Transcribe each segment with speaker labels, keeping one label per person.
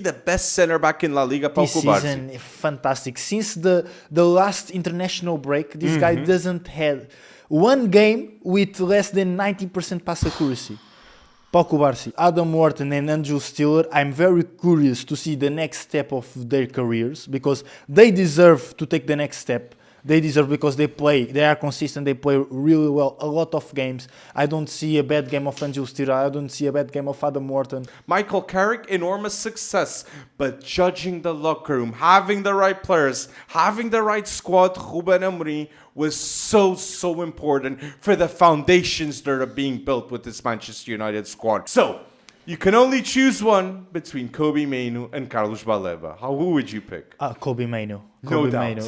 Speaker 1: the best center back in La Liga.
Speaker 2: This season, fantastic. Since the last international break, this guy doesn't have one game with less than 90% pass accuracy. Pau Cubarsí, Adam Wharton and Andrew Stiller, I'm very curious to see the next step of their careers because they deserve to take the next step. They deserve because they are consistent, they play really well, a lot of games. I don't see a bad game of Andrew Stiller, I don't see a bad game of Adam Wharton.
Speaker 1: Michael Carrick, enormous success, but judging the locker room, having the right players, having the right squad, Ruben Amorim was so important for the foundations that are being built with this Manchester United squad. So, you can only choose one between Kobbie Mainoo and Carlos Baleba. Who would you pick?
Speaker 2: Kobbie Mainoo.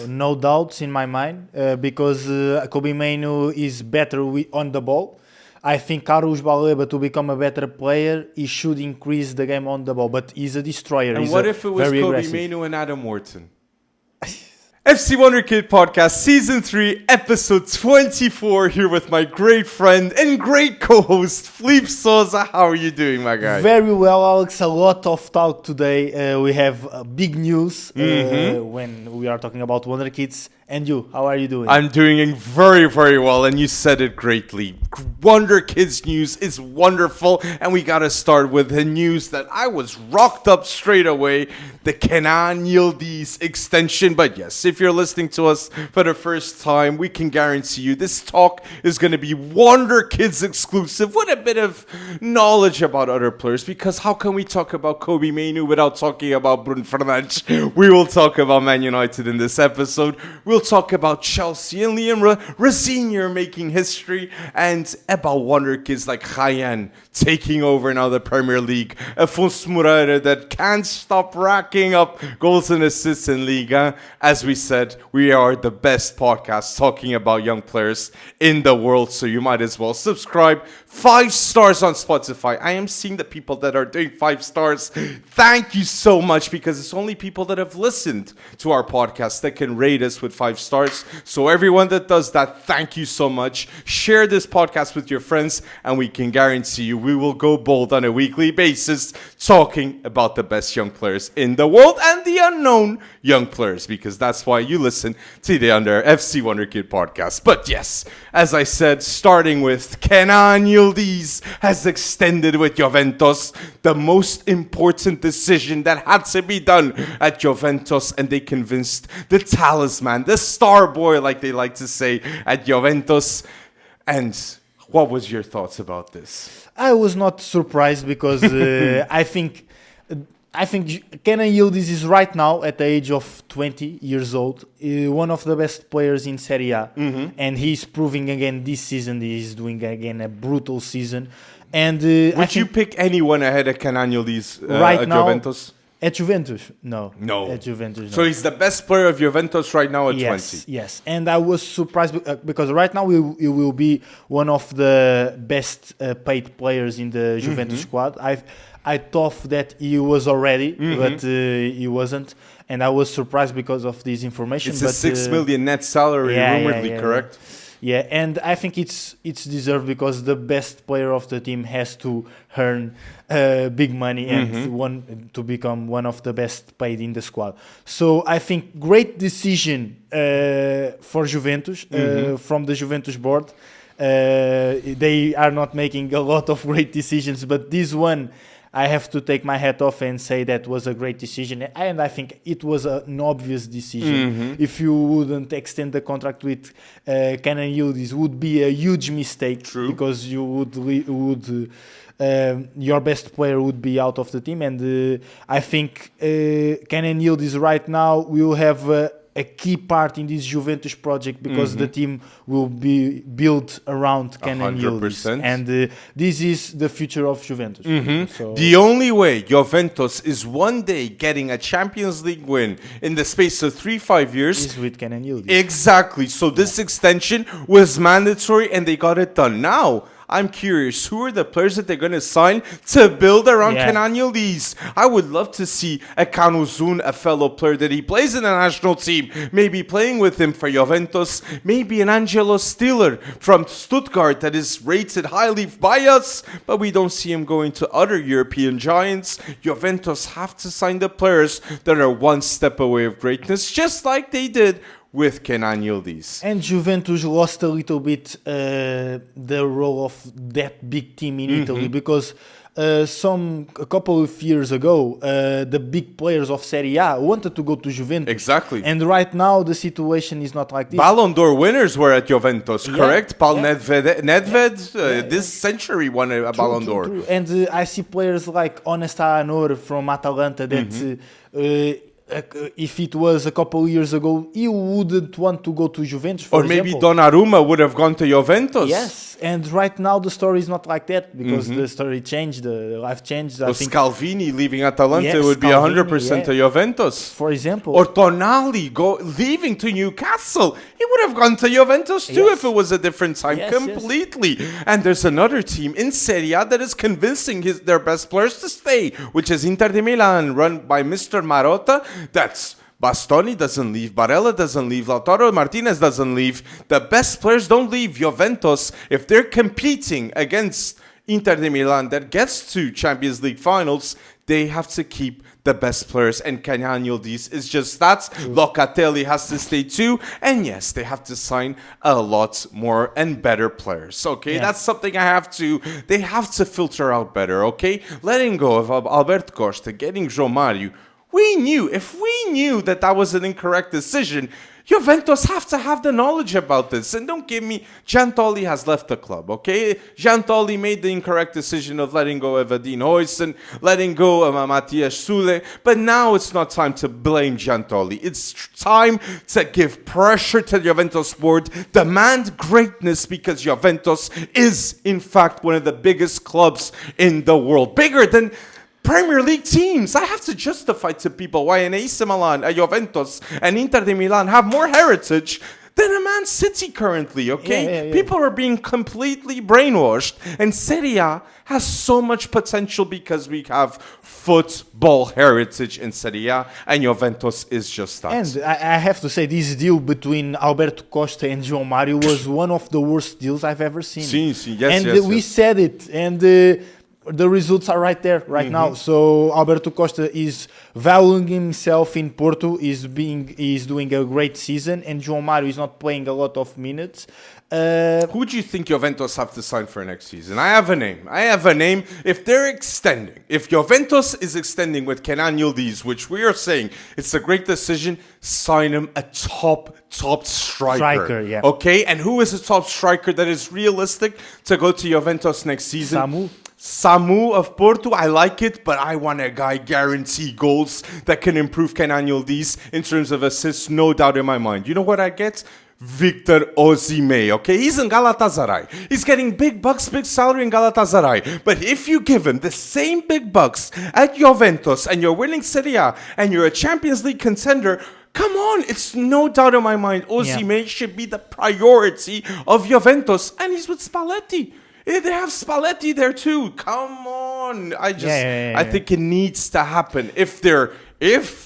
Speaker 1: No
Speaker 2: doubts in my mind because Kobbie Mainoo is better on the ball. I think Carlos Baleba, to become a better player, he should increase the game on the ball. But he's a destroyer.
Speaker 1: And what if it was Kobbie Mainoo and Adam Wharton? FC Wonderkid Podcast, Season 3, Episode 24, here with my great friend and great co-host, Felipe Souza. How are you doing, my guy?
Speaker 2: Very well, Alex. A lot of talk today. We have big news when we are talking about Wonderkids. And you, how are you doing?
Speaker 1: I'm doing very, very well, and you said it greatly. Wonderkids news is wonderful, and we gotta start with the news that I was rocked up straight away, the Kenan Yıldız extension. But yes, if you're listening to us for the first time, we can guarantee you this talk is gonna be Wonderkids exclusive with a bit of knowledge about other players, because how can we talk about Kobbie Mainoo without talking about Bruno Fernandes? We will talk about Man United in this episode. We'll talk about Chelsea and Liam Rosenior making history, and about Wonderkids like Kenan taking over now the Premier League. Afonso Moreira that can't stop racking up goals and assists in Liga. As we said, we are the best podcast talking about young players in the world, so you might as well subscribe. 5 stars on Spotify. I am seeing the people that are doing 5 stars. Thank you so much, because it's only people that have listened to our podcast that can rate us with 5 stars. So everyone that does that, thank you so much. Share this podcast with your friends, and we can guarantee you we will go bold on a weekly basis talking about the best young players in the world and the unknown young players, because that's why you listen to the FC Wonderkid podcast. But yes, as I said, starting with Kenan Yıldız has extended with Juventus, the most important decision that had to be done at Juventus, and they convinced the talisman, the star boy, like they like to say, at Juventus. And what was your thoughts about this?
Speaker 2: I was not surprised because I think Kenan Yıldız is right now at the age of 20 years old, one of the best players in Serie A, and he's proving again this season he's doing again a brutal season. And
Speaker 1: would you pick anyone ahead of Kenan Yıldız
Speaker 2: right
Speaker 1: at
Speaker 2: now,
Speaker 1: Juventus?
Speaker 2: At Juventus, no.
Speaker 1: No.
Speaker 2: At Juventus, no.
Speaker 1: So he's the best player of Juventus right now at 20.
Speaker 2: Yes. And I was surprised because right now he will be one of the best paid players in the Juventus squad. I thought that he was already, but he wasn't. And I was surprised because of this information.
Speaker 1: It's a 6 million net salary, rumoredly, correct?
Speaker 2: Yeah, and I think it's deserved because the best player of the team has to earn big money and to become one of the best paid in the squad. So I think great decision for Juventus from the Juventus board. They are not making a lot of great decisions, but this one, I have to take my hat off and say that was a great decision. And I think it was an obvious decision. If you wouldn't extend the contract with Kenan Yıldız, would be a huge mistake.
Speaker 1: True.
Speaker 2: Because you would your best player would be out of the team. And I think Kenan Yıldız right now will have a key part in this Juventus project because the team will be built around Kenan Yıldız. And this is the future of Juventus. So
Speaker 1: the only way Juventus is one day getting a Champions League win in the space of 3-5 years
Speaker 2: is with Kenan Yıldız.
Speaker 1: Exactly. So this extension was mandatory and they got it done. Now, I'm curious, who are the players that they're going to sign to build around
Speaker 2: Yeah.
Speaker 1: Kenan Yıldız? I would love to see a Kanuzun, a fellow player that he plays in the national team, maybe playing with him for Juventus, maybe an Angelo Stiller from Stuttgart that is rated highly by us, but we don't see him going to other European giants. Juventus have to sign the players that are one step away of greatness, just like they did with Kenan Yıldız.
Speaker 2: And Juventus lost a little bit the role of that big team in Italy because a couple of years ago, the big players of Serie A wanted to go to Juventus.
Speaker 1: Exactly.
Speaker 2: And right now, the situation is not like this.
Speaker 1: Ballon d'Or winners were at Juventus,
Speaker 2: Yeah,
Speaker 1: correct? Paul
Speaker 2: yeah.
Speaker 1: Nedved this century won a Ballon d'Or.
Speaker 2: True. And I see players like Onesta Anor from Atalanta that if it was a couple of years ago, he wouldn't want to go to Juventus, for
Speaker 1: Or maybe
Speaker 2: example.
Speaker 1: Donnarumma would have gone to Juventus.
Speaker 2: Yes, and right now the story is not like that because the story changed, the life changed. I
Speaker 1: Or
Speaker 2: think,
Speaker 1: Scalvini leaving Atalanta
Speaker 2: Yes,
Speaker 1: would be
Speaker 2: Scalvini,
Speaker 1: 100% to Juventus.
Speaker 2: for example,
Speaker 1: Or Tonali leaving to Newcastle. He would have gone to Juventus too
Speaker 2: Yes.
Speaker 1: if it was a different time
Speaker 2: Yes,
Speaker 1: completely. And there's another team in Serie A that is convincing their best players to stay, which is Inter de Milan, run by Mr. Marotta. That's Bastoni doesn't leave, Barella doesn't leave, Lautaro Martinez doesn't leave. The best players don't leave. Juventus, if they're competing against Inter de Milan that gets to Champions League finals, they have to keep the best players, and Kenan Yıldız is just that. Locatelli has to stay too, and yes, they have to sign a lot more and better players. Okay,
Speaker 2: Yeah.
Speaker 1: that's something they have to filter out better. Okay, letting go of Alberto Costa, getting João Mário. If we knew that was an incorrect decision, Juventus have to have the knowledge about this. And don't give me, Giantoli has left the club, okay? Giantoli made the incorrect decision of letting go of Adin Huysen, letting go of Matthias Sule, but now it's not time to blame Giantoli. It's time to give pressure to the Juventus board, demand greatness, because Juventus is, in fact, one of the biggest clubs in the world. Bigger than Premier League teams. I have to justify to people why an AC Milan, a Juventus, and Inter de Milan have more heritage than a Man City currently, okay?
Speaker 2: Yeah.
Speaker 1: People are being completely brainwashed. And Serie A has so much potential because we have football heritage in Serie A, and Juventus is just that.
Speaker 2: and I have to say, this deal between Alberto Costa and João Mário was one of the worst deals I've ever seen.
Speaker 1: Sim, yes,
Speaker 2: And we said it, and the results are right there, right now. So Alberto Costa is valuing himself in Porto, is doing a great season, and João Mário is not playing a lot of minutes.
Speaker 1: Who do you think Juventus have to sign for next season? I have a name. If they're extending, if Juventus is extending with Kenan Yıldız, which we are saying it's a great decision, sign him a top striker.
Speaker 2: Yeah.
Speaker 1: Okay? And who is a top striker that is realistic to go to Juventus next season? Samu of Porto, I like it, but I want a guy guarantee goals that can improve Kenan Yıldız in terms of assists, no doubt in my mind. You know what I get? Victor Osimhen, okay? He's in Galatasaray. He's getting big bucks, big salary in Galatasaray. But if you give him the same big bucks at Juventus and you're winning Serie A and you're a Champions League contender, come on, it's no doubt in my mind. Osimhen should be the priority of Juventus, and he's with Spalletti. They have Spalletti there too. Come on. I think it needs to happen if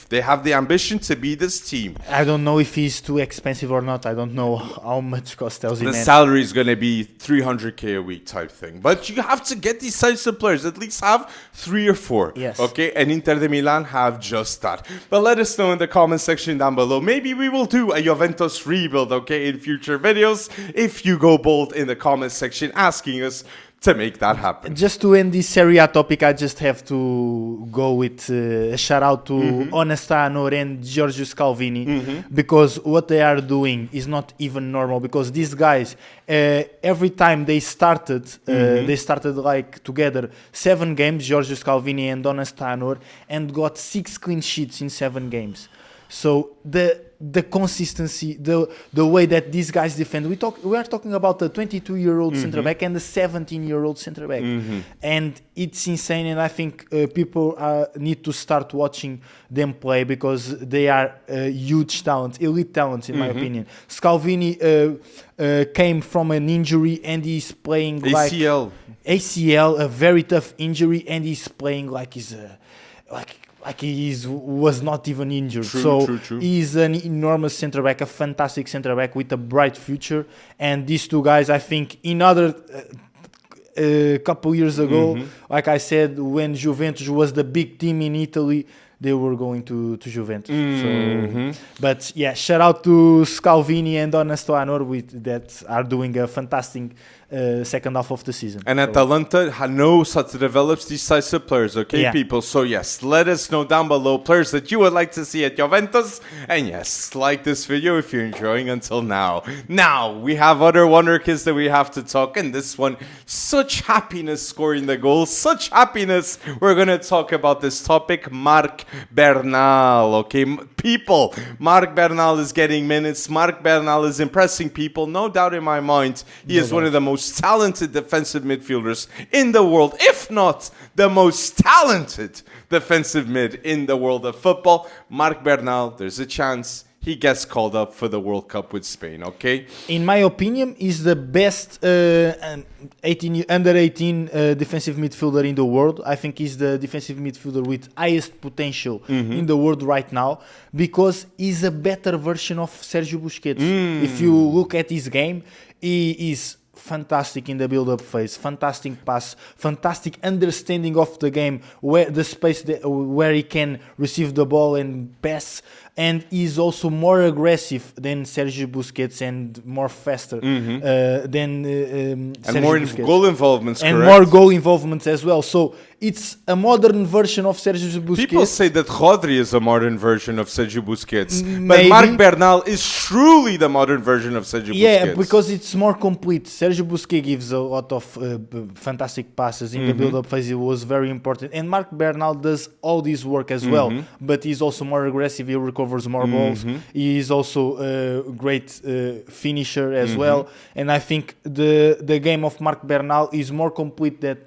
Speaker 1: they have the ambition to be this team.
Speaker 2: I don't know if he's too expensive or not. I don't know how much cost
Speaker 1: The
Speaker 2: Osimhen.
Speaker 1: salary is going to be 300K a week type thing. But you have to get these types of players. At least have 3 or 4.
Speaker 2: Yes.
Speaker 1: Okay? And Inter de Milan have just that. But let us know in the comment section down below. Maybe we will do a Juventus rebuild, okay, in future videos. If you go bold in the comment section asking us to make that happen.
Speaker 2: Just to end this Serie A topic, I just have to go with a shout out to Onesta Anor and Giorgio Scalvini, because what they are doing is not even normal. Because these guys, every time they started like together 7 games, Giorgio Scalvini and Onesta Anor, and got 6 clean sheets in 7 games. So the consistency, the way that these guys defend. We are talking about a 22-year-old center back and a 17-year-old center back, and it's insane. And I think people need to start watching them play because they are huge talents, elite talents in my opinion. Scalvini came from an injury and he's playing ACL, a very tough injury, and he's playing like he was not even injured. True. He's an enormous centre back, a fantastic centre back with a bright future. And these two guys, I think, in other couple years ago, like I said, when Juventus was the big team in Italy, they were going to Juventus. So, but yeah, shout out to Scalvini and Ernesto Anor that are doing a fantastic second half of the season.
Speaker 1: And Atalanta knows how to develop these types of players, okay, people? So yes, let us know down below players that you would like to see at Juventus. And yes, like this video if you're enjoying until now. Now, we have other Wonderkids that we have to talk. And this one, such happiness scoring the goal. Such happiness. We're going to talk about this topic, Marc Bernal, okay? People, Marc Bernal is getting minutes. Marc Bernal is impressing people. No doubt in my mind, he is one of the most talented defensive midfielders in the world, if not the most talented defensive mid in the world of football. Marc Bernal, there's a chance he gets called up for the World Cup with Spain, okay?
Speaker 2: In my opinion, he's the best under 18 defensive midfielder in the world. I think he's the defensive midfielder with highest potential in the world right now because he's a better version of Sergio Busquets. If you look at his game, he is fantastic in the build-up phase, fantastic pass, fantastic understanding of the game, where the space where he can receive the ball and pass, and he's also more aggressive than Sergio Busquets and more faster than Sergio
Speaker 1: more
Speaker 2: Busquets.
Speaker 1: Goal involvements,
Speaker 2: and
Speaker 1: correct?
Speaker 2: More goal involvements as well. So it's a modern version of Sergio Busquets.
Speaker 1: People say that Rodri is a modern version of Sergio Busquets,
Speaker 2: Maybe.
Speaker 1: but Marc Bernal is truly the modern version of Sergio Busquets.
Speaker 2: Yeah, because it's more complete. Sergio Busquets gives a lot of fantastic passes in the build-up phase. It was very important. And Marc Bernal does all this work as well, but he's also more aggressive. He recovers more balls. He is also a great finisher as well. And I think the game of Marc Bernal is more complete than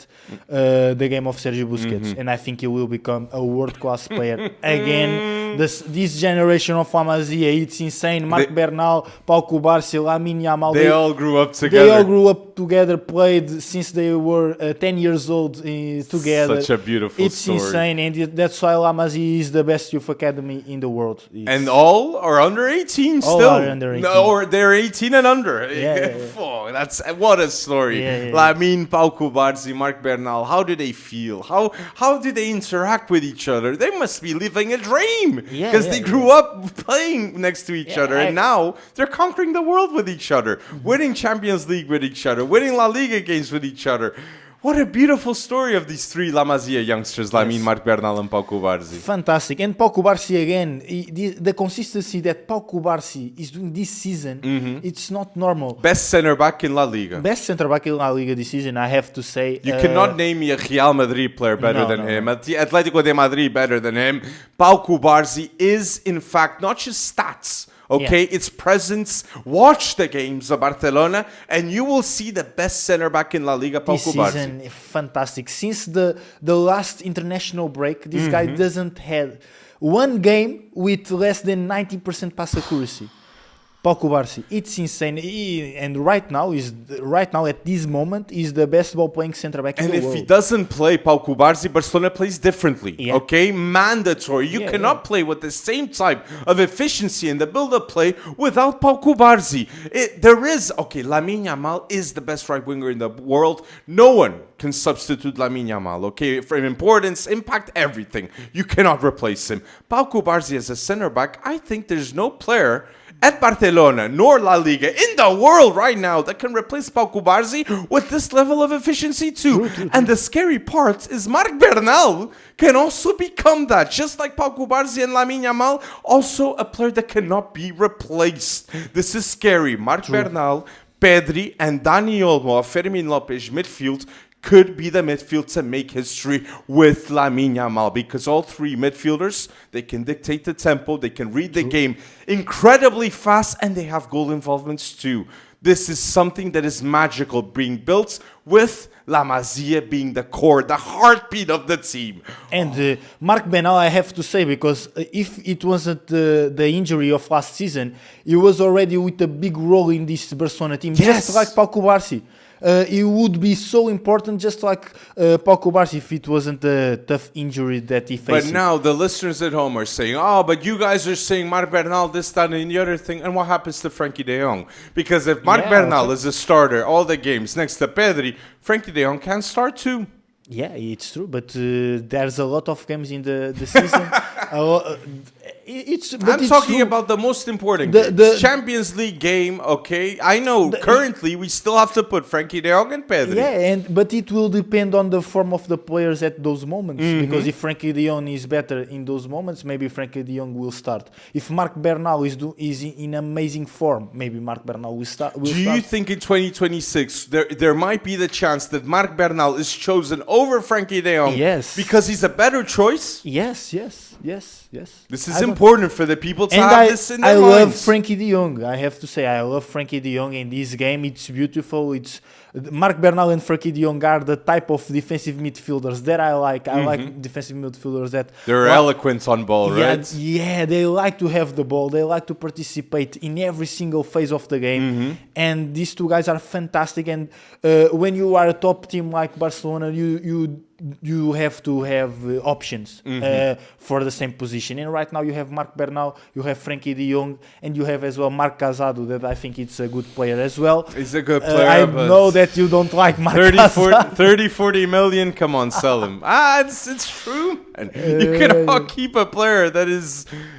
Speaker 2: the game of Sergio Busquets. And I think he will become a world-class player again. This generation of La Masia, it's insane. Marc Bernal, Pau Cubarsí, Lamine Yamal.
Speaker 1: They all grew up together.
Speaker 2: They all grew up together, played since they were 10 years old together.
Speaker 1: Such a beautiful story.
Speaker 2: It's insane, and that's why La Masia is the best youth academy in the world.
Speaker 1: And all are under 18 still.
Speaker 2: All are under 18.
Speaker 1: No, or they're 18 and under.
Speaker 2: Yeah.
Speaker 1: Oh, that's what a story. Lamine, Pau Cubarsí, Marc Bernal, how do they feel? How do they interact with each other? They must be living a dream because they grew up playing next to each other, and now they're conquering the world with each other, winning Champions League with each other, winning La Liga games with each other. What a beautiful story of these three La Masia youngsters, Lamine, Marc Bernal and Pau Cubarsí.
Speaker 2: Fantastic. And Pau Cubarsí again, the consistency that Pau Cubarsí is doing this season, it's not normal.
Speaker 1: Best center-back in La Liga.
Speaker 2: Best centre-back in La Liga this season, I have to say.
Speaker 1: You cannot name me a Real Madrid player better than him. Atletico de Madrid better than him. Pau Cubarsí is, in fact, not just stats. Okay, it's presence. Watch the games of Barcelona, and you will see the best center back in La Liga, Pau Cubarsí.
Speaker 2: This season, fantastic. Since the last international break, this guy doesn't have one game with less than 90% pass accuracy. Pau Cubarsí, it's insane. And right now at this moment is the best ball playing centre back in the world.
Speaker 1: And if he doesn't play Pau Cubarsí, Barcelona plays differently. Okay, mandatory. You cannot play with the same type of efficiency in the build-up play without Pau Cubarsí. Lamine Yamal is the best right winger in the world. No one can substitute Lamine Yamal. Okay, for importance, impact, everything. You cannot replace him. Pau Cubarsí as a centre back, I think there's no player at Barcelona nor La Liga in the world right now that can replace Pau Cubarsí with this level of efficiency too. True. And the scary part is Marc Bernal can also become that, just like Pau Cubarsí and Lamine Yamal, also a player that cannot be replaced. This is scary. Marc Bernal, Pedri and Dani Olmo, Fermin Lopez midfield could be the midfield to make history with Lamine Yamal, because all three midfielders, they can dictate the tempo, they can read the game incredibly fast, and they have goal involvements too. This is something that is magical being built with La Masia being the core, the heartbeat of the team.
Speaker 2: And Marc Bernal, I have to say, because if it wasn't the injury of last season, he was already with a big role in this Barcelona team, just like Pau Cubarsí. It would be so important, just like Pau Cubarsí, if it wasn't a tough injury that he faced.
Speaker 1: But now the listeners at home are saying, oh, but you guys are saying Marc Bernal, this, that, and the other thing. And what happens to Frankie de Jong? Because if Marc Bernal is a starter all the games next to Pedri, Frankie de Jong can start too.
Speaker 2: Yeah, it's true, but there's a lot of games in the season.
Speaker 1: I'm talking about the most important games. The Champions League game, okay? I know currently we still have to put Frankie de Jong and Pedri.
Speaker 2: Yeah, but it will depend on the form of the players at those moments. Because if Frankie de Jong is better in those moments, maybe Frankie de Jong will start. If Marc Bernal is in amazing form, maybe Marc Bernal will start.
Speaker 1: Do you think in 2026 there might be the chance that Marc Bernal is chosen over Frankie de Jong?
Speaker 2: Yes.
Speaker 1: Because he's a better choice?
Speaker 2: Yes.
Speaker 1: This is important for the people to have this in their minds.
Speaker 2: I love Frankie de Jong. I have to say, I love Frankie de Jong in this game. It's beautiful. It's Marc Bernal and Frankie de Jong are the type of defensive midfielders that I like. I like defensive midfielders that
Speaker 1: they're eloquent on ball, right?
Speaker 2: Yeah, they like to have the ball. They like to participate in every single phase of the game. And these two guys are fantastic. And when you are a top team like Barcelona, you have to have options for the same position. And right now you have Marc Bernal, you have Frankie de Jong, and you have as well Marc Casado, that I think it's a good player as well.
Speaker 1: He's a good player.
Speaker 2: I know that you don't like Marc Casado.
Speaker 1: 40 million, come on, sell him. It's true. And you cannot keep a player that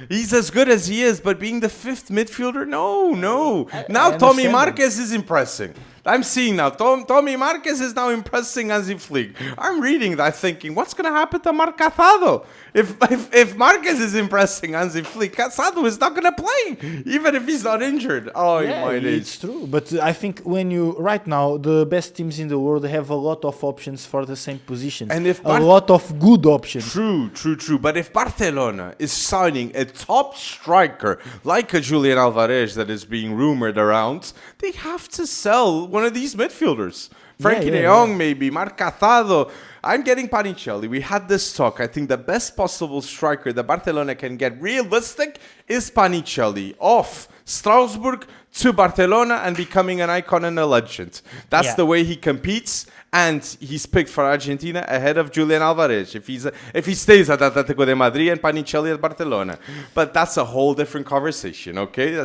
Speaker 1: he's as good as he is, but being the fifth midfielder, no. Now Tommy Marquez is impressing. I'm seeing now. Tommy Marquez is now impressing Hansi Flick. I'm reading that thinking, what's going to happen to Marc Casado? If Marquez is impressing Hansi Flick, Casado is not going to play, even if he's not injured. Oh,
Speaker 2: yeah,
Speaker 1: my days.
Speaker 2: It's true. But I think right now, the best teams in the world have a lot of options for the same positions. And a lot of good options.
Speaker 1: True. But if Barcelona is signing a top striker like a Julian Alvarez that is being rumored around, they have to sell one of these midfielders. Frankie de Jong, maybe. Marc Casado. I'm getting Panicelli. We had this talk. I think the best possible striker that Barcelona can get realistic is Panicelli. Off Strasbourg to Barcelona and becoming an icon and a legend. That's the way he competes. And he's picked for Argentina ahead of Julian Alvarez if he stays at Atletico de Madrid and Panicelli at Barcelona. But that's a whole different conversation, okay?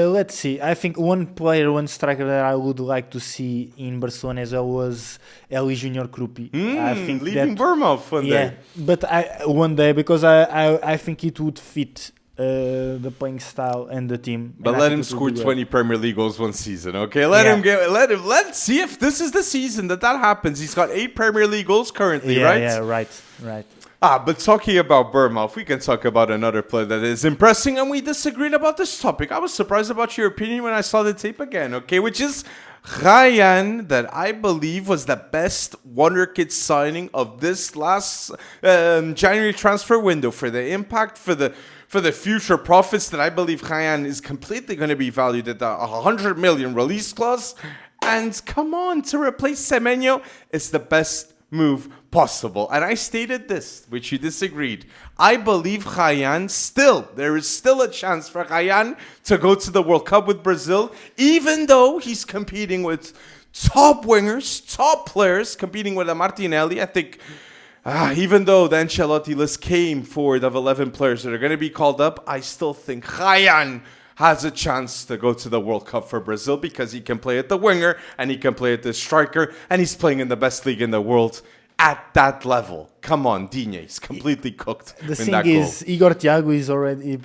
Speaker 2: Let's see. I think one striker that I would like to see in Barcelona as well was Eli Junior Krupi. I think
Speaker 1: leaving Bournemouth one day.
Speaker 2: But one day, because I think it would fit the playing style and the team.
Speaker 1: But let him score 20 Premier League goals one season, okay? Let's see if this is the season that happens. He's got 8 Premier League goals currently, right?
Speaker 2: Yeah, right.
Speaker 1: But talking about Bournemouth, we can talk about another player that is impressing, and we disagreed about this topic. I was surprised about your opinion when I saw the tape again, okay? Which is Ryan, that I believe was the best Wonderkid signing of this last January transfer window, for the impact, for the future profits, that I believe Ryan is completely going to be valued at the 100 million release clause. And come on, to replace Semenyo is the best move possible. And I stated this, which you disagreed. I believe there is still a chance for Ryan to go to the World Cup with Brazil, even though he's competing with top wingers, top players, competing with a Martinelli. I think even though the Ancelotti list came forward of 11 players that are going to be called up, I still think Ryan has a chance to go to the World Cup for Brazil, because he can play at the winger and he can play at the striker, and he's playing in the best league in the world at that level. Come on, Digne is completely cooked.
Speaker 2: The thing is, Igor Thiago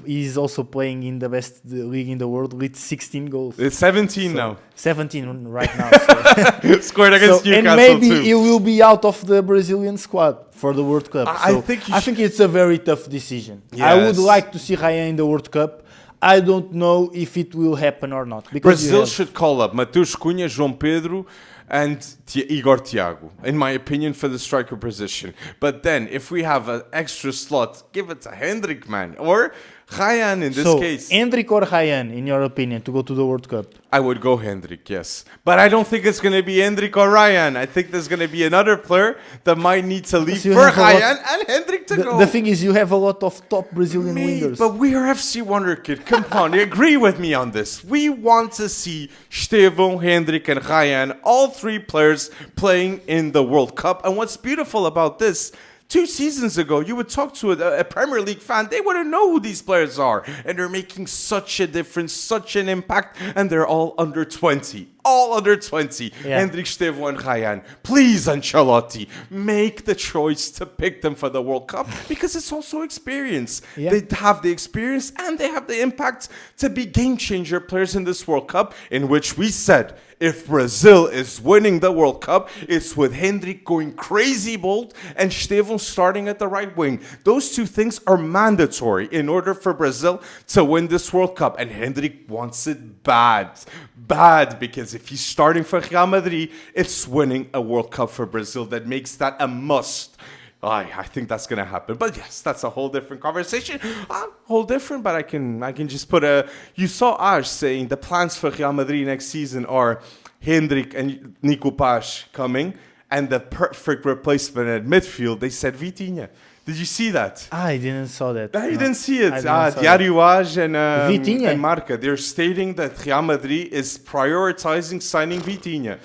Speaker 2: is also playing in the best league in the world with 16 goals.
Speaker 1: It's 17 now.
Speaker 2: 17 right now. So.
Speaker 1: Scored against Newcastle,
Speaker 2: and maybe
Speaker 1: too.
Speaker 2: he will be out of the Brazilian squad for the World Cup. I think it's a very tough decision. Yes. I would like to see Ryan in the World Cup. I don't know if it will happen or not.
Speaker 1: Brazil should call up Matheus Cunha, João Pedro, and Igor Thiago, in my opinion, for the striker position. But then, if we have an extra slot, give it to Hendrik, man. Or Ryan in this case.
Speaker 2: Hendrik or Ryan, in your opinion, to go to the World Cup?
Speaker 1: I would go Hendrik, yes. But I don't think it's going to be Hendrik or Ryan. I think there's going to be another player that might need to leave for Ryan and Hendrik to go.
Speaker 2: The thing is, you have a lot of top Brazilian wingers.
Speaker 1: But we are FC Wonderkid. Come on, agree with me on this. We want to see Estevão, Hendrik, and Ryan, all three players playing in the World Cup. And what's beautiful about this, 2 seasons ago, you would talk to a Premier League fan, they wouldn't know who these players are. And they're making such a difference, such an impact, and they're all under 20. All under 20.
Speaker 2: Yeah.
Speaker 1: Hendrik, Estevão, and Ryan. Please, Ancelotti, make the choice to pick them for the World Cup because it's also experience.
Speaker 2: Yeah.
Speaker 1: They have the experience and they have the impact to be game-changer players in this World Cup, in which we said, if Brazil is winning the World Cup, it's with Hendrik going crazy bold and Estevão starting at the right wing. Those 2 things are mandatory in order for Brazil to win this World Cup. And Hendrik wants it bad. Bad, because if he's starting for Real Madrid, it's winning a World Cup for Brazil. That makes that a must. I think that's going to happen. But yes, that's a whole different conversation. Whole different, but I can just put a... You saw Ash saying the plans for Real Madrid next season are Hendrik and Nico Paz coming, and the perfect replacement at midfield, they said Vitinha. Did you see that?
Speaker 2: I didn't saw that.
Speaker 1: You didn't see it.
Speaker 2: Diário
Speaker 1: AS and
Speaker 2: Vitinha.
Speaker 1: and Marc, they're stating that Real Madrid is prioritizing signing Vitinha.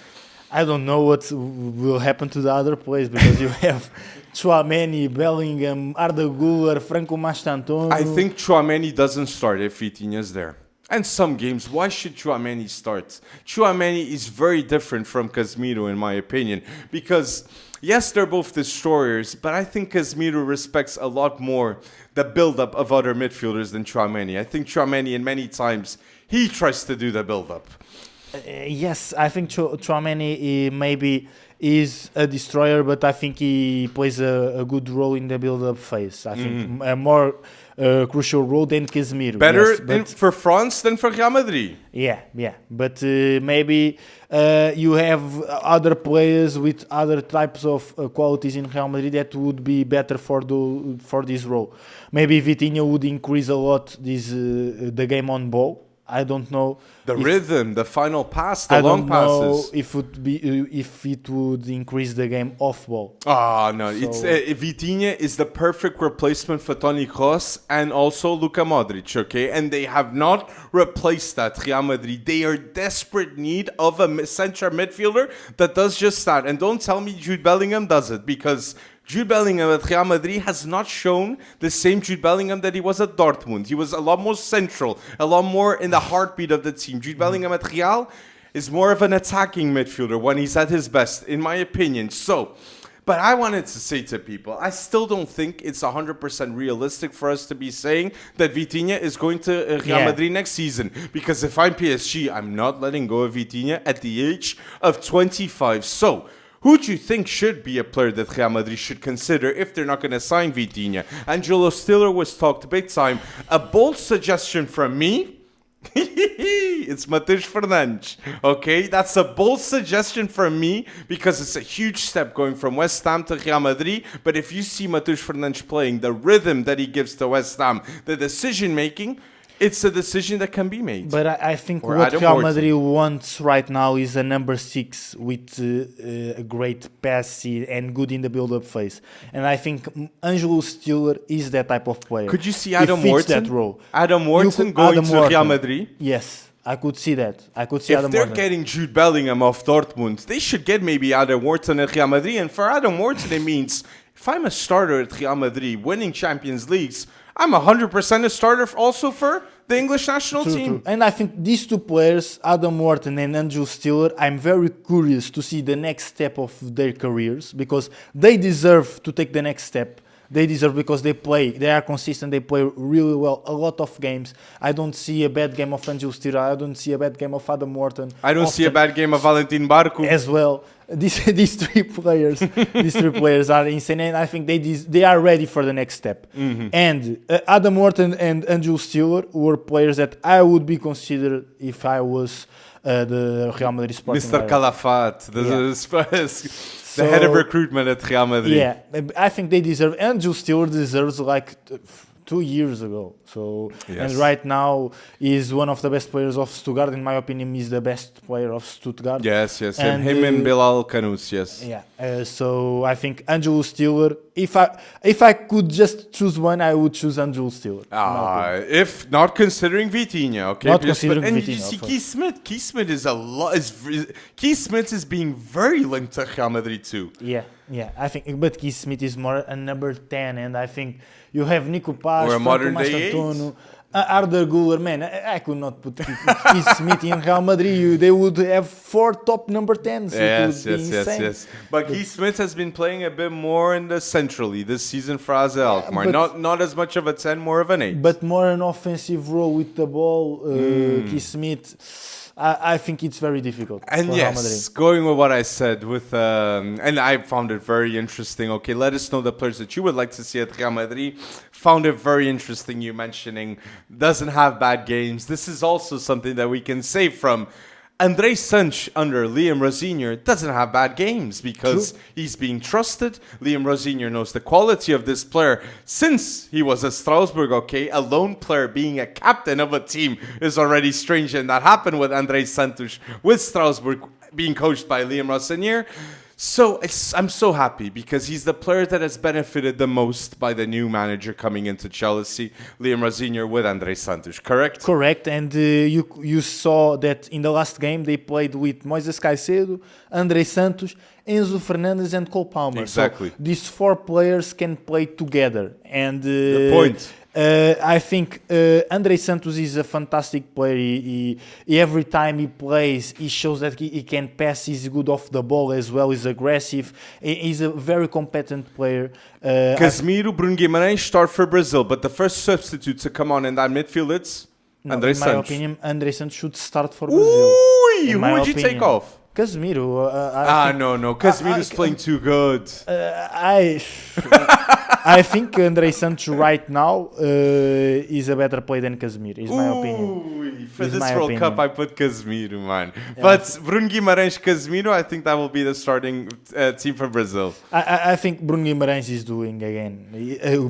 Speaker 2: I don't know what will happen to the other players because you have Tchouaméni, Bellingham, Arda Güler, Franco Mastantuono.
Speaker 1: I think Tchouaméni doesn't start if Vitinha's there. And some games, why should Tchouaméni start? Tchouaméni is very different from Casemiro, in my opinion, because yes, they're both destroyers, but I think Casemiro respects a lot more the build-up of other midfielders than Tchouaméni. I think Tchouaméni, in many times, he tries to do the build-up.
Speaker 2: Yes, I think Tchouaméni maybe is a destroyer, but I think he plays a good role in the build-up phase. I think a more crucial role than Casemiro.
Speaker 1: Better for France than for Real Madrid.
Speaker 2: Yeah. But maybe you have other players with other types of qualities in Real Madrid that would be better for this role. Maybe Vitinha would increase a lot the game on ball. I don't know
Speaker 1: the rhythm, the final pass, the long passes.
Speaker 2: If it would increase the game off ball.
Speaker 1: No, it's Vitinha is the perfect replacement for Toni Kroos and also Luka Modric. Okay, and they have not replaced that. Real Madrid, they are desperate need of a central midfielder that does just that. And don't tell me Jude Bellingham does it, because Jude Bellingham at Real Madrid has not shown the same Jude Bellingham that he was at Dortmund. He was a lot more central, a lot more in the heartbeat of the team. Jude Bellingham at Real is more of an attacking midfielder when he's at his best, in my opinion. But I wanted to say to people, I still don't think it's 100% realistic for us to be saying that Vitinha is going to Real Madrid next season. Because if I'm PSG, I'm not letting go of Vitinha at the age of 25. So, who do you think should be a player that Real Madrid should consider if they're not going to sign Vitinha? Angelo Stiller was talked big time. A bold suggestion from me, it's Matheus Fernandes. Okay, that's a bold suggestion from me because it's a huge step going from West Ham to Real Madrid. But if you see Matheus Fernandes playing, the rhythm that he gives to West Ham, the decision making, it's a decision that can be made.
Speaker 2: But I think what Real Madrid wants right now is a number 6 with a great pass and good in the build-up phase. And I think Angelo Stiller is that type of player.
Speaker 1: Could you see Adam Wharton?
Speaker 2: That role.
Speaker 1: Adam Wharton going to Real Madrid?
Speaker 2: Yes, I could see that. If
Speaker 1: they're getting Jude Bellingham off Dortmund, they should get maybe Adam Wharton at Real Madrid. And for Adam Wharton, it means if I'm a starter at Real Madrid winning Champions Leagues, I'm 100% a starter also for the English national team.
Speaker 2: True. And I think these 2 players, Adam Wharton and Angelo Stiller, I'm very curious to see the next step of their careers because they deserve to take the next step. They deserve because they are consistent, they play really well, a lot of games. I don't see a bad game of Angelo Stiller, I don't see a bad game of Adam Wharton.
Speaker 1: I don't see a bad game of Valentin Barco.
Speaker 2: As well. These three players are insane, and I think they are ready for the next step. Mm-hmm. And Adam Wharton and Angelo Stiller were players that I would be considered if I was the Real Madrid Sporting
Speaker 1: Mr.
Speaker 2: Director.
Speaker 1: Calafat, the head of recruitment at Real Madrid.
Speaker 2: Yeah, I think they deserve. Andrew Stewart deserves 2 years ago. So
Speaker 1: Yes.
Speaker 2: and right now he's one of the best players of Stuttgart. In my opinion, he's the best player of Stuttgart.
Speaker 1: Yes,
Speaker 2: And,
Speaker 1: him and Bilal Kanous, yes.
Speaker 2: Yeah. So I think Angelo Stiller. If I could just choose one, I would choose Angelo Stiller.
Speaker 1: If not considering Vitinha, okay.
Speaker 2: Not
Speaker 1: Because-
Speaker 2: considering
Speaker 1: and you
Speaker 2: Vitinha,
Speaker 1: see
Speaker 2: of course.
Speaker 1: Keith Smith. Keith Smith is a lot. Keith Smith is being very linked to Real Madrid too.
Speaker 2: Yeah. I think, but Keith Smith is more a number 10, and I think you have Nico Paz,
Speaker 1: Or a
Speaker 2: Franco
Speaker 1: modern day
Speaker 2: Mastantuono, Arda Güler. Man, I could not put Keith Smith in Real Madrid. They would have 4 top number 10s.
Speaker 1: Yes. But Keith Smith has been playing a bit more in the centrally this season for AZ Alkmaar. Not as much of a 10, more of an 8.
Speaker 2: But more an offensive role with the ball. Keith Smith. I think it's very difficult.
Speaker 1: And
Speaker 2: for Real Madrid.
Speaker 1: yes, going with what I said, and I found it very interesting. Okay, let us know the players that you would like to see at Real Madrid. Found it very interesting you mentioning doesn't have bad games. This is also something that we can say from André Sanch under Liam Rosenior doesn't have bad games because he's being trusted. Liam Rosenior knows the quality of this player since he was at Strasbourg, okay? A lone player being a captain of a team is already strange, and that happened with André Santos with Strasbourg being coached by Liam Rosenior. So I'm so happy because he's the player that has benefited the most by the new manager coming into Chelsea, Liam Rosenior with André Santos, correct?
Speaker 2: Correct, and you saw that in the last game they played with Moises Caicedo, André Santos, Enzo Fernandes and Cole Palmer.
Speaker 1: Exactly.
Speaker 2: So these 4 players can play together. And
Speaker 1: Good point.
Speaker 2: I think André Santos is a fantastic player. He every time he plays, he shows that he can pass. He's good off the ball as well. He's aggressive. He's a very competent player.
Speaker 1: Casemiro, Bruno Guimarães start for Brazil, but the first substitute to come on in that midfield, it's André
Speaker 2: in my
Speaker 1: Santos.
Speaker 2: opinion, André Santos should start for Brazil.
Speaker 1: Ooh, who
Speaker 2: my
Speaker 1: would you take
Speaker 2: opinion.
Speaker 1: off?
Speaker 2: Casemiro.
Speaker 1: No. Casemiro's playing too good.
Speaker 2: I think André Santos right now is a better player than Casemiro, is my opinion.
Speaker 1: For
Speaker 2: Is
Speaker 1: this
Speaker 2: my
Speaker 1: World
Speaker 2: opinion.
Speaker 1: Cup, I put Casemiro, man. But Bruno Guimarães, Casemiro, I think that will be the starting team for Brazil.
Speaker 2: I think Bruno Guimarães is doing again.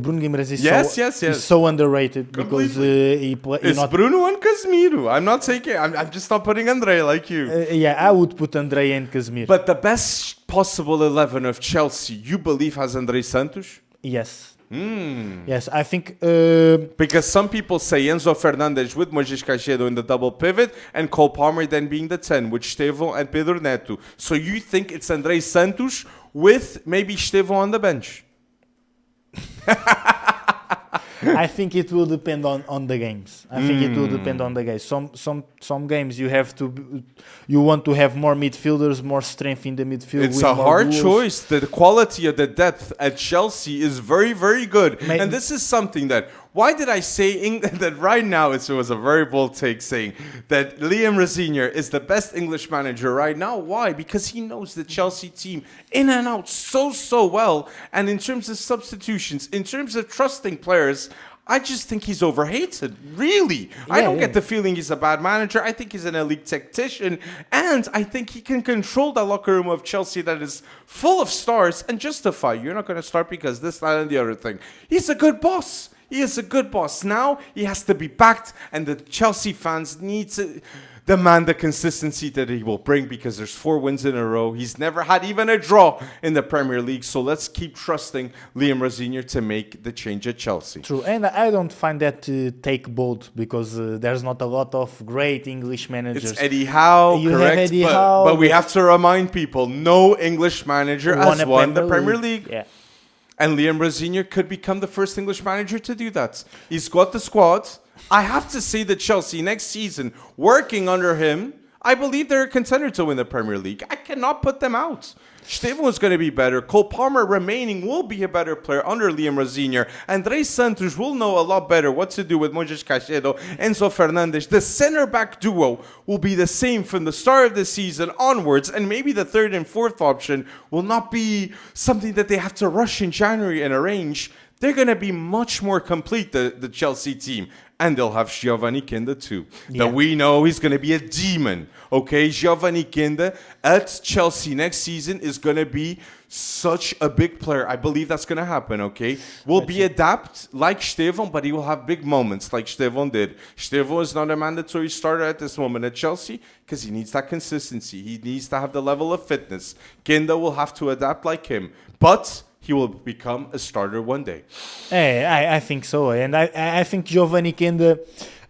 Speaker 2: Bruno Guimarães is
Speaker 1: Yes.
Speaker 2: is so underrated because he
Speaker 1: It's Bruno and Casemiro. I'm just not putting André like you.
Speaker 2: I would put André and Casemiro.
Speaker 1: But the best possible 11 of Chelsea, you believe, has André Santos?
Speaker 2: Yes. Yes, I think
Speaker 1: Because some people say Enzo Fernandes with Moises Caicedo in the double pivot and Cole Palmer then being the 10 with Estevão and Pedro Neto. So you think it's André Santos with maybe Estevão on the bench?
Speaker 2: I think it will depend on the games. I think it will depend on the games. Some games you want to have more midfielders, more strength in the midfield.
Speaker 1: It's
Speaker 2: with
Speaker 1: a
Speaker 2: more
Speaker 1: hard
Speaker 2: duels.
Speaker 1: choice. The quality of the depth at Chelsea is very, very good. And this is something that, why did I say that right now? It was a very bold take saying that Liam Rosenior is the best English manager right now. Why? Because he knows the Chelsea team in and out so well. And in terms of substitutions, in terms of trusting players, I just think he's overhated. Really. I don't get the feeling he's a bad manager. I think he's an elite tactician. And I think he can control the locker room of Chelsea that is full of stars and justify. You're not going to start because this, that, and the other thing. He's a good boss. He is a good boss. Now he has to be backed, and the Chelsea fans need to demand the consistency that he will bring because there's 4 wins in a row. He's never had even a draw in the Premier League. So let's keep trusting Liam Rosenior to make the change at Chelsea.
Speaker 2: True, and I don't find that take bold because there's not a lot of great English managers.
Speaker 1: It's Eddie Howe,
Speaker 2: You
Speaker 1: correct?
Speaker 2: have Eddie Howe,
Speaker 1: but we have to remind people, no English manager has won the Premier League.
Speaker 2: Yeah.
Speaker 1: And Liam Rosenior could become the first English manager to do that. He's got the squad. I have to say that Chelsea next season, working under him, I believe they're a contender to win the Premier League. I cannot put them out. Estevão is going to be better. Cole Palmer remaining will be a better player under Liam Rosenior. André Santos will know a lot better what to do with Moises Caicedo, Enzo Fernandes. The center-back duo will be the same from the start of the season onwards, and maybe the third and fourth option will not be something that they have to rush in January and arrange. they're going to be much more complete, the Chelsea team. And they'll have Giovanni Kinda too. That we know he's going to be a demon. Okay, Giovanni Kinda at Chelsea next season is going to be such a big player. I believe that's going to happen, okay? Will be adapt like Estevão, but he will have big moments like Estevão did. Estevão is not a mandatory starter at this moment at Chelsea because he needs that consistency. He needs to have the level of fitness. Kinda will have to adapt like him. But he will become a starter one day.
Speaker 2: I think so. And I think Giovanni Kinda,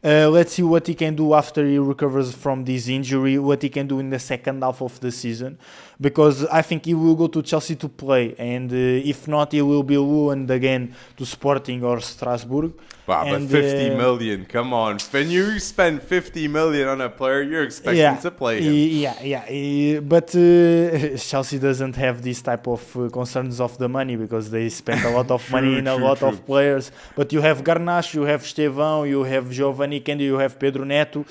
Speaker 2: let's see what he can do after he recovers from this injury, what he can do in the second half of the season. Because I think he will go to Chelsea to play. And if not, he will be loaned again to Sporting or Strasbourg.
Speaker 1: Wow,
Speaker 2: and,
Speaker 1: but 50 million, come on. When you spend 50 million on a player, you're expecting to play him.
Speaker 2: But Chelsea doesn't have this type of concerns of the money because they spend a lot of money in a lot of players. But you have Garnacho, you have Estevão, you have Giovanni Kinda, you have Pedro Neto.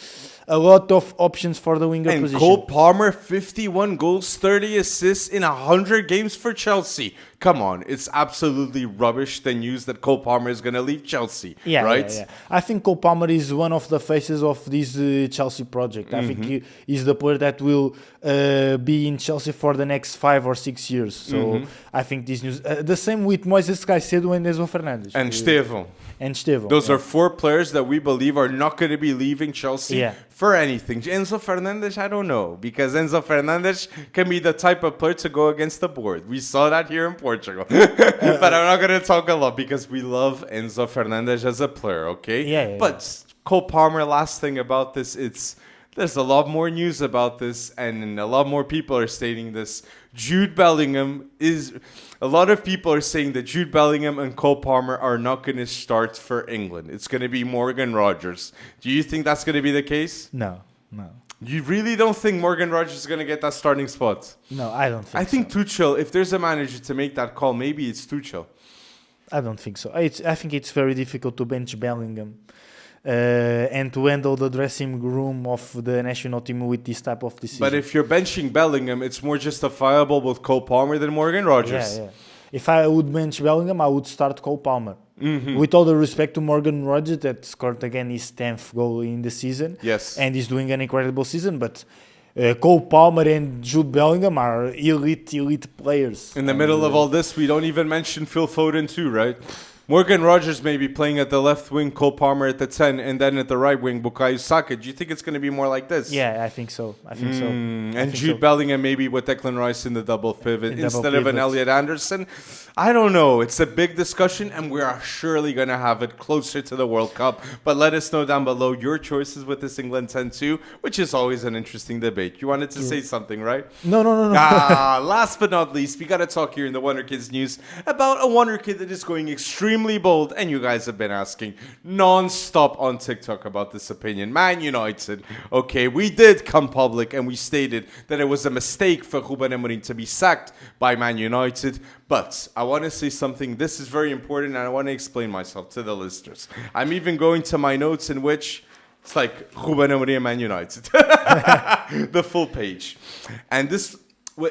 Speaker 2: A lot of options for the winger position.
Speaker 1: And Cole Palmer, 51 goals, 30 assists in 100 games for Chelsea. Come on, it's absolutely rubbish the news that Cole Palmer is going to leave Chelsea, right?
Speaker 2: Yeah. I think Cole Palmer is one of the faces of this Chelsea project. I think he's the player that will be in Chelsea for the next 5 or 6 years. So I think this news... the same with Moises Caicedo and Enzo Fernandes.
Speaker 1: And Estevão. Those are 4 players that we believe are not going to be leaving Chelsea for anything. Enzo Fernandes, I don't know, because Enzo Fernandes can be the type of player to go against the board. We saw that here in Portugal. But I'm not going to talk a lot because we love Enzo Fernandes as a player, okay? But Cole Palmer, last thing about this, there's a lot more news about this, and a lot more people are stating this. Jude Bellingham a lot of people are saying that Jude Bellingham and Cole Palmer are not going to start for England. It's going to be Morgan Rogers. Do you think that's going to be the case?
Speaker 2: No.
Speaker 1: You really don't think Morgan Rogers is going to get that starting spot?
Speaker 2: No, I don't think
Speaker 1: I think Tuchel, if there's a manager to make that call, maybe it's Tuchel.
Speaker 2: I don't think so. I think it's very difficult to bench Bellingham. And to handle the dressing room of the national team with this type of decision.
Speaker 1: But if you're benching Bellingham, it's more justifiable with Cole Palmer than Morgan Rogers.
Speaker 2: Yeah. If I would bench Bellingham, I would start Cole Palmer. With all the respect to Morgan Rogers, that scored again his 10th goal in the season.
Speaker 1: Yes.
Speaker 2: And he's doing an incredible season, but... Cole Palmer and Jude Bellingham are elite players.
Speaker 1: In the middle of all this, we don't even mention Phil Foden too, right? Morgan Rogers may be playing at the left wing, Cole Palmer at the 10, and then at the right wing, Bukayo Saka. Do you think it's going to be more like this?
Speaker 2: Yeah, I think so.
Speaker 1: And Jude Bellingham maybe with Declan Rice in the double pivot instead of an Elliot Anderson. I don't know. It's a big discussion, and we are surely going to have it closer to the World Cup. But let us know down below your choices with this England 10-2, which is always an interesting debate. You wanted to say something, right?
Speaker 2: No.
Speaker 1: Last but not least, we got to talk here in the Wonderkids news about a Wonderkid that is going extremely bold, and you guys have been asking non-stop on TikTok about this opinion. Man United, okay, we did come public and we stated that it was a mistake for Ruben Amorim to be sacked by Man United, but I want to say something. This is very important, and I want to explain myself to the listeners. I'm even going to my notes in which it's like Ruben Amorim Man United, the full page, and this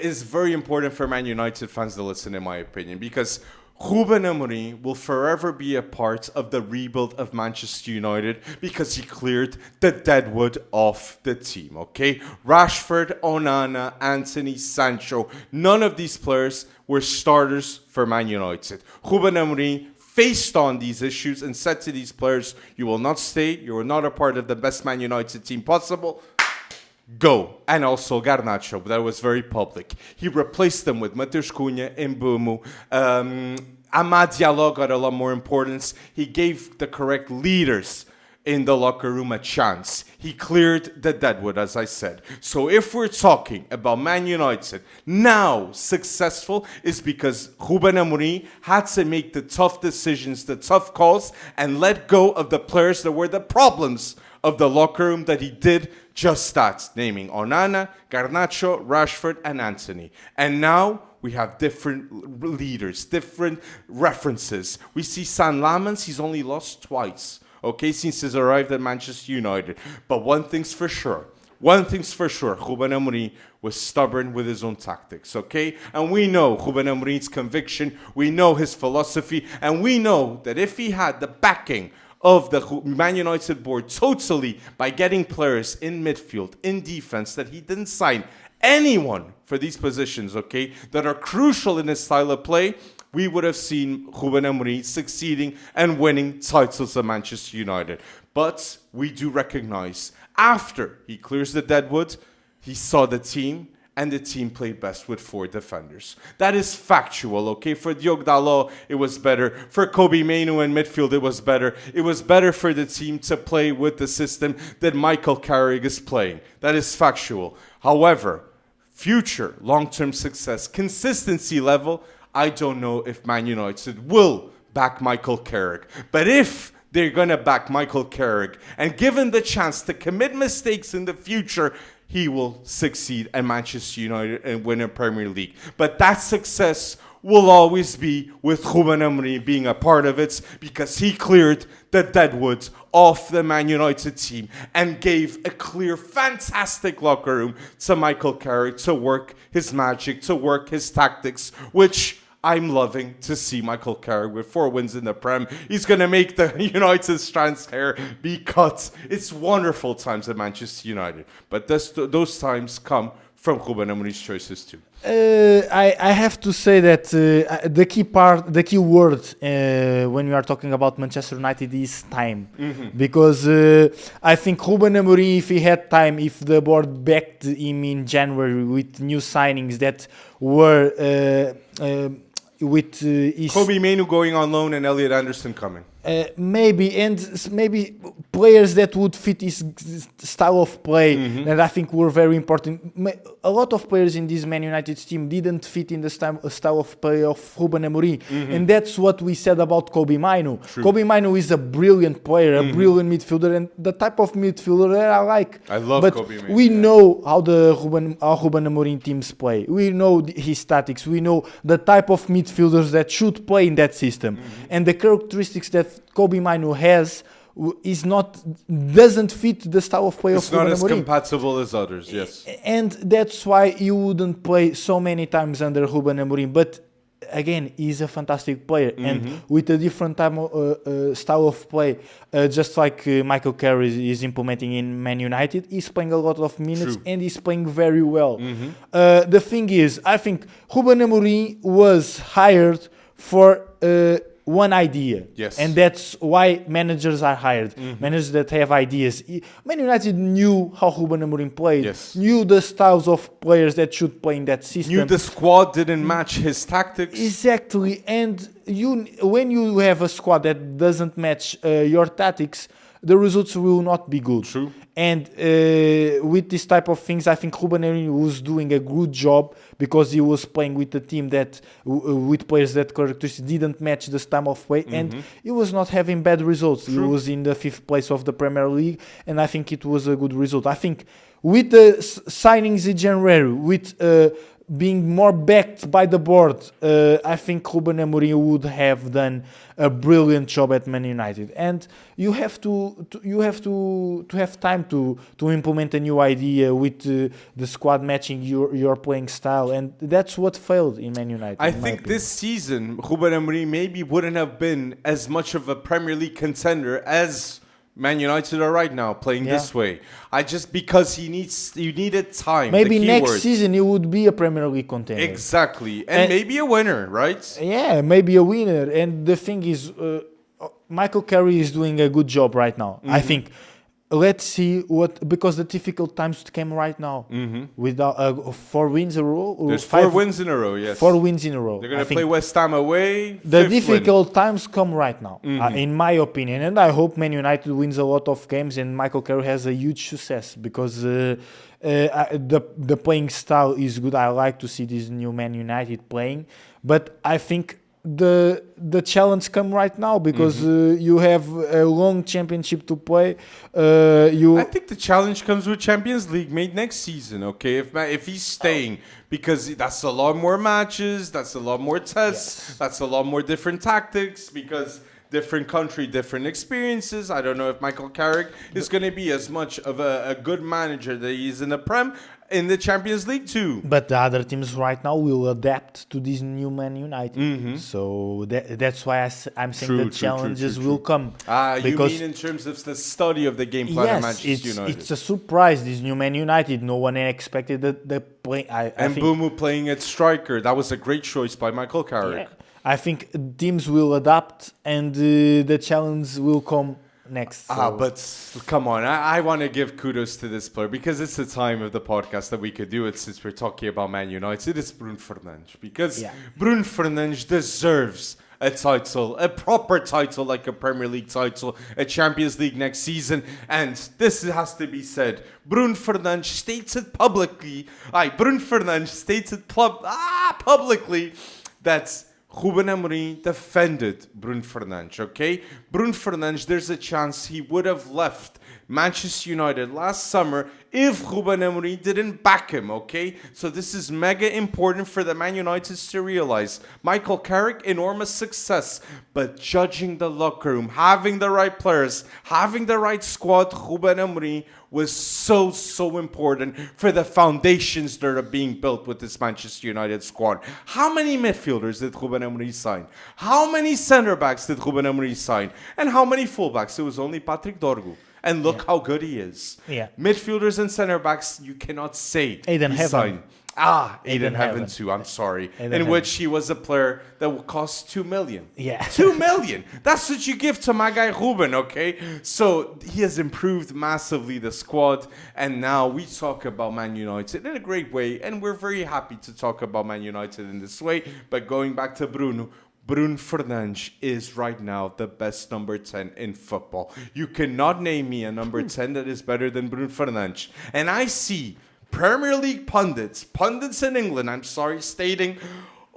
Speaker 1: is very important for Man United fans to listen, in my opinion, because Ruben Amorim will forever be a part of the rebuild of Manchester United because he cleared the deadwood off the team, okay? Rashford, Onana, Anthony, Sancho, none of these players were starters for Man United. Ruben Amorim faced on these issues and said to these players, you will not stay, you are not a part of the best Man United team possible. Go. And also Garnacho, that was very public. He replaced them with Matheus Cunha, Mbeumo. Amad Diallo got a lot more importance. He gave the correct leaders in the locker room a chance. He cleared the deadwood, as I said. So if we're talking about Man United now successful, is because Ruben Amorim had to make the tough decisions, the tough calls, and let go of the players that were the problems of the locker room that he did just that, naming Onana, Garnacho, Rashford, and Anthony. And now we have different leaders, different references. We see San Lamans, he's only lost twice, okay, since he's arrived at Manchester United. But one thing's for sure, one thing's for sure, Ruben Amorim was stubborn with his own tactics, okay? And we know Ruben Amorim's conviction, we know his philosophy, and we know that if he had the backing of the Man United board totally by getting players in midfield, in defense, that he didn't sign anyone for these positions, okay, that are crucial in his style of play, we would have seen Ruben Amorim succeeding and winning titles at Manchester United. But we do recognize, after he clears the deadwood, he saw the team, and the team played best with 4 defenders. That is factual, okay? For Diogo Dalot, it was better. For Kobe Mainoo in midfield, it was better. It was better for the team to play with the system that Michael Carrick is playing. That is factual. However, future long-term success, consistency level, I don't know if Man United will back Michael Carrick. But if they're going to back Michael Carrick and give him the chance to commit mistakes in the future, he will succeed at Manchester United and win a Premier League. But that success will always be with Ruben Amorim being a part of it, because he cleared the deadwood off the Man United team and gave a clear, fantastic locker room to Michael Carrick to work his magic, to work his tactics, which I'm loving to see Michael Carrick with 4 wins in the Prem. He's going to make the United's transfer be cut. It's wonderful times at Manchester United. But those times come from Ruben Amorim's choices too.
Speaker 2: I have to say that the key word when we are talking about Manchester United is time. Because I think Ruben Amorim, if he had time, if the board backed him in January with new signings that were with
Speaker 1: Kobe Mainoo going on loan and Elliot Anderson coming.
Speaker 2: Maybe players that would fit his style of play, and I think were very important. A lot of players in this Man United team didn't fit in the style of play of Ruben Amorim, and that's what we said about Kobe Mainoo. Kobe Mainoo is a brilliant player, a brilliant midfielder, and the type of midfielder that I like.
Speaker 1: I love
Speaker 2: but
Speaker 1: Kobe Mainoo.
Speaker 2: We know how Ruben Amorim teams play. We know his tactics. We know the type of midfielders that should play in that system, and the characteristics that Kobe Mainoo has doesn't fit the style of play of Ruben Amorim.
Speaker 1: It's not as compatible as others, yes.
Speaker 2: And that's why you wouldn't play so many times under Ruben Amorim. But again, he's a fantastic player, and with a different style of play, just like Michael Carrick is implementing in Man United, he's playing a lot of minutes and he's playing very well. The thing is, I think Ruben Amorim was hired for one idea, and that's why managers are hired. Managers that have ideas. Man United knew how Ruben Amorim played, knew the styles of players that should play in that system,
Speaker 1: knew the squad didn't match his tactics.
Speaker 2: Exactly, and when you have a squad that doesn't match your tactics, the results will not be good.
Speaker 1: True.
Speaker 2: And with this type of things, I think Ruben Amorim was doing a good job, because he was playing with a team that, with players that characteristics didn't match the style of play, and he was not having bad results. True. He was in the 5th place of the Premier League, and I think it was a good result. I think with the signings in January, with being more backed by the board, I think Ruben Amorim would have done a brilliant job at Man United. And you have to have time to implement a new idea with the squad matching your playing style, and that's what failed in Man United.
Speaker 1: I think this season Ruben Amorim maybe wouldn't have been as much of a Premier League contender as Man United are right now, playing this way. Because you needed time.
Speaker 2: Maybe next season he would be a Premier League contender.
Speaker 1: Exactly. And maybe a winner, right?
Speaker 2: Yeah, maybe a winner. And the thing is, Michael Carrick is doing a good job right now. I think. Let's see because the difficult times came right now. Without 4 wins in a row.
Speaker 1: There's 4 wins in a row, yes.
Speaker 2: 4 wins in a row.
Speaker 1: They're going to play West Ham away.
Speaker 2: The difficult times come right now, in my opinion. And I hope Man United wins a lot of games and Michael Carrick has a huge success, because the playing style is good. I like to see this new Man United playing. But I think the challenge come right now, because you have a long championship to play. I
Speaker 1: think the challenge comes with Champions League made next season. Okay, if he's staying, because that's a lot more matches, that's a lot more tests, that's a lot more different tactics. Because different country, different experiences. I don't know if Michael Carrick is going to be as much of a good manager that he is in the Prem, in the Champions League too.
Speaker 2: But the other teams right now will adapt to this new Man United. So that's why I'm saying the challenges will come.
Speaker 1: You mean in terms of the study of the game plan of Manchester United?
Speaker 2: It's a surprise, this new Man United. No one expected the play.
Speaker 1: And Mbeumo playing at striker. That was a great choice by Michael Carrick.
Speaker 2: Yeah. I think teams will adapt and the challenge will come next.
Speaker 1: But come on, I want to give kudos to this player because it's the time of the podcast that we could do it since we're talking about Man United. It's Bruno Fernandes because Bruno Fernandes deserves a title, a proper title like a Premier League title, a Champions League next season. And this has to be said. Bruno Fernandes states it publicly. Publicly that Ruben Amorim defended Bruno Fernandes, okay? Bruno Fernandes, there's a chance he would have left Manchester United last summer if Ruben Amorim didn't back him, okay? So this is mega important for the Man United to realize. Michael Carrick, enormous success, but judging the locker room, having the right players, having the right squad, Ruben Amorim was so important for the foundations that are being built with this Manchester United squad. How many midfielders did Ruben Amorim sign? How many centre backs did Ruben Amorim sign? And how many fullbacks? It was only Patrick Dorgu. And look how good he is. Yeah. Midfielders and centre backs, you cannot say
Speaker 2: Aiden Heaven.
Speaker 1: Aiden Heaven too. I'm sorry. In which he was a player that will cost 2 million.
Speaker 2: Yeah.
Speaker 1: 2 million. That's what you give to my guy Ruben, okay? So he has improved massively the squad. And now we talk about Man United in a great way. And we're very happy to talk about Man United in this way. But going back to Bruno Fernandes is right now the best number 10 in football. You cannot name me a number 10 that is better than Bruno Fernandes. And I see Premier League pundits in England, stating,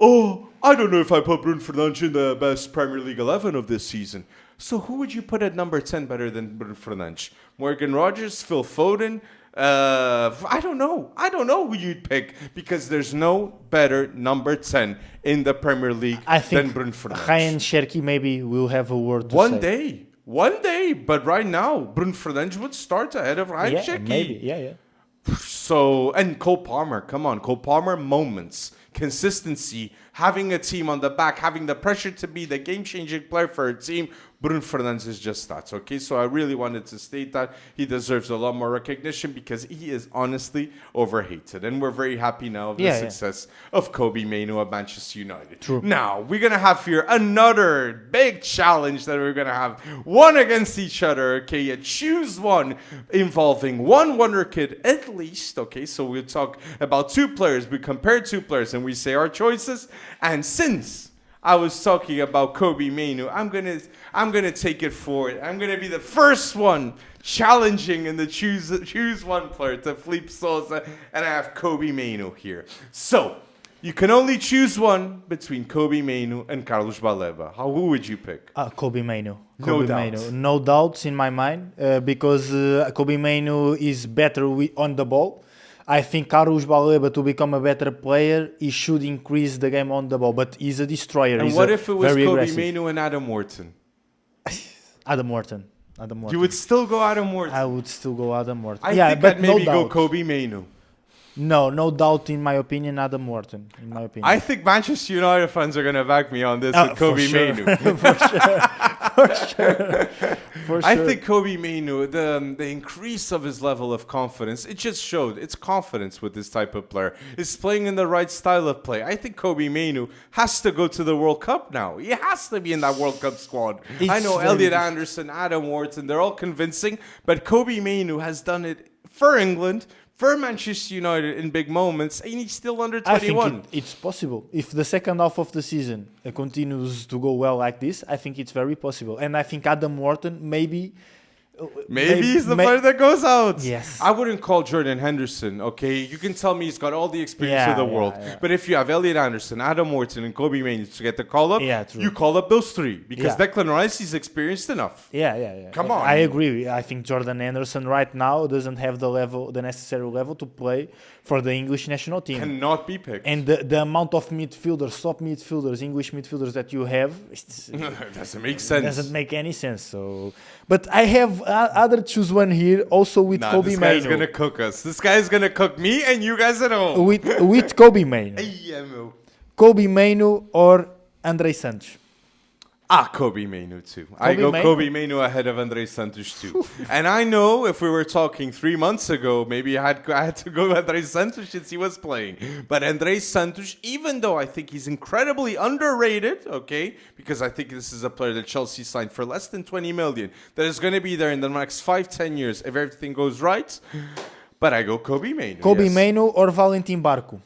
Speaker 1: I don't know if I put Bruno Fernandes in the best Premier League 11 of this season. So who would you put at number 10 better than Bruno Fernandes? Morgan Rogers, Phil Foden? I don't know who you'd pick because there's no better number 10 in the Premier League than Bruno Fernandes.
Speaker 2: Ryan Cherky maybe will have a word to say.
Speaker 1: One day. But right now, Bruno Fernandes would start ahead of Ryan Cherky.
Speaker 2: Maybe.
Speaker 1: So, and Cole Palmer, come on. Cole Palmer moments, consistency, having a team on the back, having the pressure to be the game-changing player for a team. Bruno Fernandes is just that, okay? So I really wanted to state that. He deserves a lot more recognition because he is honestly overhated. And we're very happy now of the success of Kobe Mainoo at Manchester United.
Speaker 2: True.
Speaker 1: Now, we're going to have here another big challenge that we're going to have. One against each other, okay? You choose one involving one Wonderkid at least, okay? So we'll talk about two players. We compare two players and we say our choices. And since I was talking about Kobe Mainoo, I'm gonna take it forward. I'm gonna be the first one challenging in the choose one player to Felipe Sousa, and I have Kobe Mainoo here. So you can only choose one between Kobe Mainoo and Carlos Baleba. Who would you pick?
Speaker 2: Kobe Mainoo.
Speaker 1: No
Speaker 2: doubts in my mind because Kobe Mainoo is better on the ball. I think Carlos Baleba, to become a better player, he should increase the game on the ball. But he's a destroyer.
Speaker 1: And what if it was Kobe Mainoo and Adam Wharton?
Speaker 2: Adam Wharton.
Speaker 1: You would still go Adam Wharton?
Speaker 2: I would still go Adam Wharton.
Speaker 1: I think I'd maybe go Kobe Mainoo.
Speaker 2: No doubt, in my opinion, Adam Wharton.
Speaker 1: I think Manchester United fans are going to back me on this with Kobe Mainoo.
Speaker 2: For sure.
Speaker 1: I think Kobe Mainoo, the increase of his level of confidence, it just showed its confidence with this type of player. He's playing in the right style of play. I think Kobe Mainoo has to go to the World Cup now. He has to be in that World Cup squad. I know Elliot Anderson, Adam Wharton, they're all convincing, but Kobe Mainoo has done it for England, for Manchester United in big moments, and he's still under 21.
Speaker 2: I think it's possible. If the second half of the season continues to go well like this, I think it's very possible. And I think Adam Wharton maybe
Speaker 1: Maybe he's the player that goes out.
Speaker 2: Yes.
Speaker 1: I wouldn't call Jordan Henderson, okay? You can tell me he's got all the experience of the world.
Speaker 2: Yeah.
Speaker 1: But if you have Elliot Anderson, Adam Morton, and Kobe Mainoo to get the call up,
Speaker 2: True.
Speaker 1: you call up those three. Because Declan Rice is experienced enough.
Speaker 2: Yeah.
Speaker 1: Come on.
Speaker 2: I agree. I think Jordan Henderson right now doesn't have the necessary level to play for the English national team.
Speaker 1: Cannot be picked.
Speaker 2: And the amount of midfielders, top midfielders, English midfielders that you have,
Speaker 1: it doesn't make sense.
Speaker 2: Doesn't make any sense. So, but I have other choose one here also with Kobe
Speaker 1: this
Speaker 2: Mainoo.
Speaker 1: guy's gonna cook us. This guy's gonna cook me and you guys at home.
Speaker 2: With Kobe Mainoo. Kobe Mainoo or Andrei Santos.
Speaker 1: Kobe Mainoo too. Kobe Mainoo ahead of Andrei Santos too. And I know if we were talking 3 months ago, maybe I had to go Andrei Santos since he was playing. But Andrei Santos, even though I think he's incredibly underrated, okay, because I think this is a player that Chelsea signed for less than 20 million, that is going to be there in the next 5-10 years if everything goes right. But I go Kobe Mainoo.
Speaker 2: Kobe Mainoo or Valentin Barco.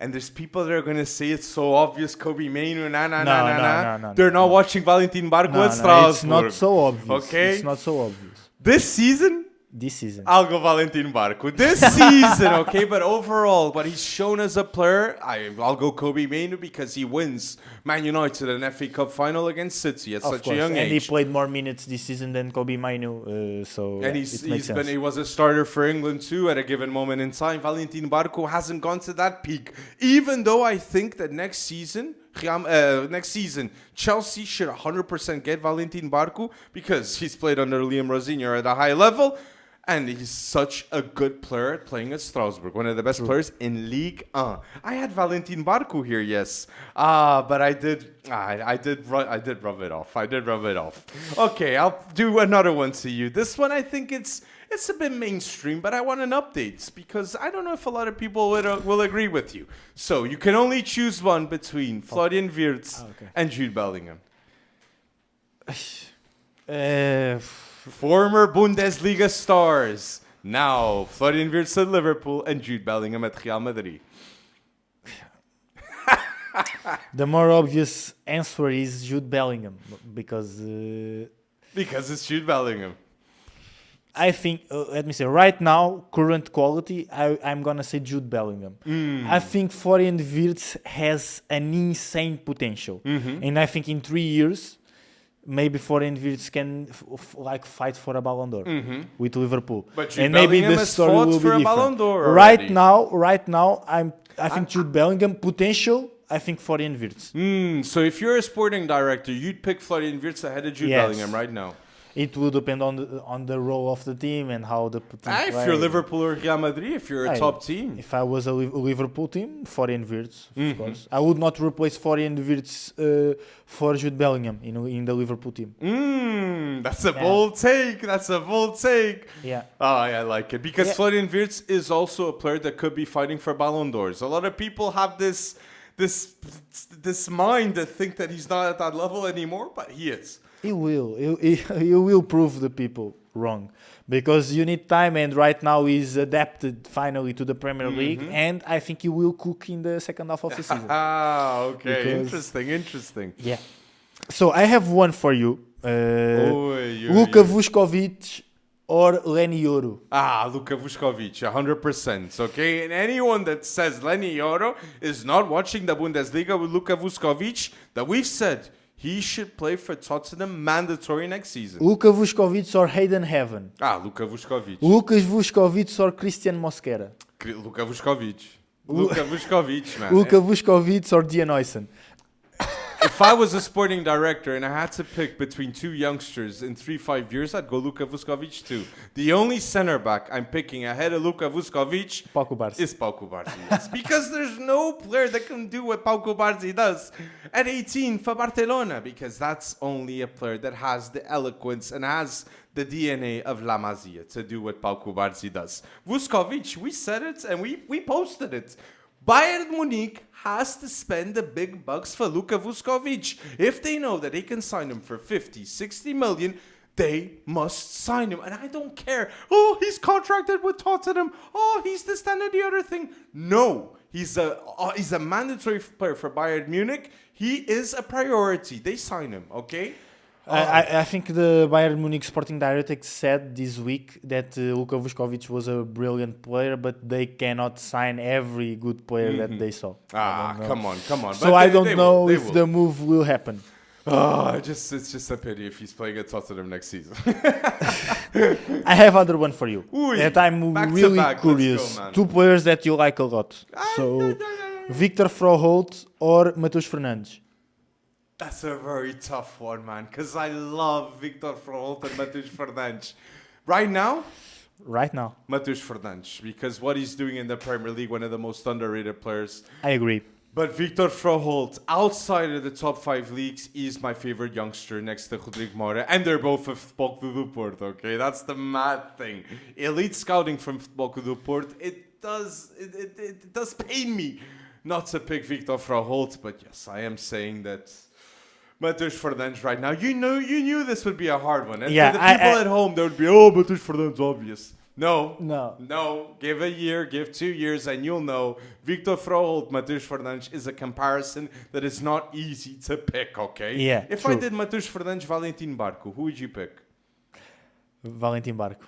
Speaker 1: And there's people that are going to say it's so obvious, Kobe Mainoo, nah. They're not watching Valentin Barco at Strasbourg.
Speaker 2: It's not so obvious.
Speaker 1: Okay?
Speaker 2: It's not so obvious.
Speaker 1: This season,
Speaker 2: I'll
Speaker 1: go Valentin Barco. This season, okay? But overall, what he's shown as a player, I'll go Kobe Mainoo because he wins Man United an FA Cup final against City at such a young age.
Speaker 2: And he played more minutes this season than Kobe Mainoo.
Speaker 1: He was a starter for England too at a given moment in time. Valentin Barco hasn't gone to that peak. Even though I think that next season, Chelsea should 100% get Valentin Barco because he's played under Liam Rosenior at a high level. And he's such a good player at playing at Strasbourg. One of the best players in Ligue 1. I had Valentin Barco here, yes. But I did rub it off. Okay, I'll do another one to you. This one, I think it's a bit mainstream, but I want an update because I don't know if a lot of people will agree with you. So you can only choose one between Florian Wirtz and Jude Bellingham. Former Bundesliga stars. Now, Florian Wirtz at Liverpool and Jude Bellingham at Real Madrid.
Speaker 2: The more obvious answer is Jude Bellingham because
Speaker 1: it's Jude Bellingham.
Speaker 2: I think, let me say, right now, current quality, I'm going to say Jude Bellingham. I think Florian Wirtz has an insane potential. And I think in 3 years, maybe Florian Wirtz can fight for a Ballon d'Or with Liverpool.
Speaker 1: But Jude
Speaker 2: and maybe
Speaker 1: Bellingham
Speaker 2: the story will be
Speaker 1: for
Speaker 2: different.
Speaker 1: a Ballon d'Or
Speaker 2: right now, I think Jude Bellingham potential. I think Florian Wirtz.
Speaker 1: So if you're a sporting director, you'd pick Florian Wirtz ahead of Jude Bellingham right now.
Speaker 2: It will depend on the role of the team and how the team
Speaker 1: if you're Liverpool or Real Madrid, if you're a top team.
Speaker 2: If I was a Liverpool team, Florian Wirtz, of course. I would not replace Florian Wirtz for Jude Bellingham in the Liverpool team.
Speaker 1: That's a bold take.
Speaker 2: Yeah.
Speaker 1: I like it. Because Florian Wirtz is also a player that could be fighting for Ballon d'Ors. A lot of people have this mind that think that he's not at that level anymore, but he is.
Speaker 2: He will prove the people wrong because you need time, and right now he's adapted finally to the Premier League, and I think he will cook in the second half of the season.
Speaker 1: Okay. Interesting.
Speaker 2: Yeah. So I have one for you. Luka Vuskovic or Lenny Yoro.
Speaker 1: Luka Vuskovic, 100%. Okay, and anyone that says Lenny Yoro is not watching the Bundesliga with Luka Vuskovic, that we've said he should play for Tottenham mandatory next season.
Speaker 2: Luka Vuskovic or Hayden Heaven.
Speaker 1: Luka Vuskovic.
Speaker 2: Lucas Vuskovic or Christian Mosquera.
Speaker 1: Luka Vuskovic. Luka Vuskovic, man.
Speaker 2: Luka Vuskovic or Dean Oysen.
Speaker 1: If I was a sporting director and I had to pick between two youngsters in 3-5 years, I'd go Luka Vuskovic too. The only center back I'm picking ahead of Luka Vuskovic is Pau Cubarsí. Yes. Because there's no player that can do what Pau Cubarsí does at 18 for Barcelona, because that's only a player that has the eloquence and has the DNA of La Masia to do what Pau Cubarsí does. Vuskovic, we said it and we posted it. Bayern Munich has to spend the big bucks for Luka Vuskovic. If they know that they can sign him for 50, 60 million, they must sign him. And I don't care. Oh, he's contracted with Tottenham. Oh, he's this, that, and the other thing. No, he's a mandatory player for Bayern Munich. He is a priority. They sign him, okay?
Speaker 2: I think the Bayern Munich sporting director said this week that Luka Vuskovic was a brilliant player, but they cannot sign every good player that they saw.
Speaker 1: Come on.
Speaker 2: So
Speaker 1: But
Speaker 2: I
Speaker 1: they
Speaker 2: don't know
Speaker 1: will.
Speaker 2: if the move will happen.
Speaker 1: It's just a pity if he's playing at Tottenham next season.
Speaker 2: I have other one for you
Speaker 1: Ooh,
Speaker 2: that I'm
Speaker 1: back to
Speaker 2: really
Speaker 1: back. Let's
Speaker 2: curious.
Speaker 1: go, man.
Speaker 2: Two players that you like a lot. So Victor Froholt or Matheus Fernandes?
Speaker 1: That's a very tough one, man, because I love Victor Froholt and Matheus Fernandes. Right now, Matheus Fernandes, because what he's doing in the Premier League, one of the most underrated players.
Speaker 2: I agree.
Speaker 1: But Victor Froholt, outside of the top 5 leagues, is my favorite youngster next to Rodrigo Moura. And they're both of Futebol Clube do Porto, okay? That's the mad thing. Elite scouting from Futebol Clube do Porto, it does pain me not to pick Victor Froholt. But yes, I am saying that Matheus Fernandes right now, you knew this would be a hard one. And for the people at home, they would be, Matheus Fernandes, obvious. No. Give a year, give 2 years, and you'll know Victor Froholt, Matheus Fernandes is a comparison that is not easy to pick, okay?
Speaker 2: Yeah,
Speaker 1: If
Speaker 2: true.
Speaker 1: I did Matheus Fernandes, Valentin Barco, who would you pick?
Speaker 2: Valentin Barco.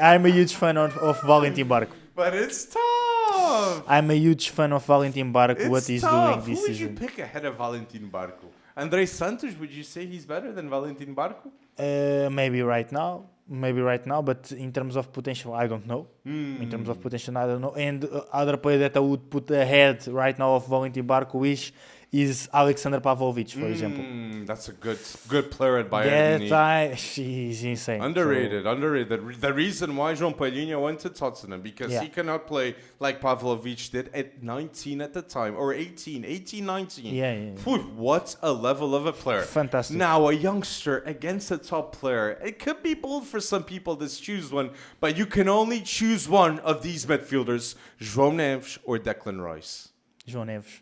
Speaker 2: I'm a huge fan of Valentin Barco.
Speaker 1: But it's tough.
Speaker 2: I'm a huge fan of Valentin Barco, what he's doing this
Speaker 1: Who would
Speaker 2: season.
Speaker 1: you pick ahead of Valentin Barco? André Santos, would you say he's better than Valentin Barco?
Speaker 2: Maybe right now, but in terms of potential, I don't know. In terms of potential, I don't know. And other player that I would put ahead right now of Valentin Barco is Alexander Pavlovic, for example.
Speaker 1: That's a good player at Bayern.
Speaker 2: He's insane.
Speaker 1: Underrated. The reason why João Palhinha went to Tottenham, because he cannot play like Pavlovic did at 19 at the time, or 18, 19.
Speaker 2: Yeah.
Speaker 1: What a level of a player.
Speaker 2: Fantastic.
Speaker 1: Now, a youngster against a top player. It could be bold for some people to choose one, but you can only choose one of these midfielders, João Neves or Declan Rice.
Speaker 2: João Neves.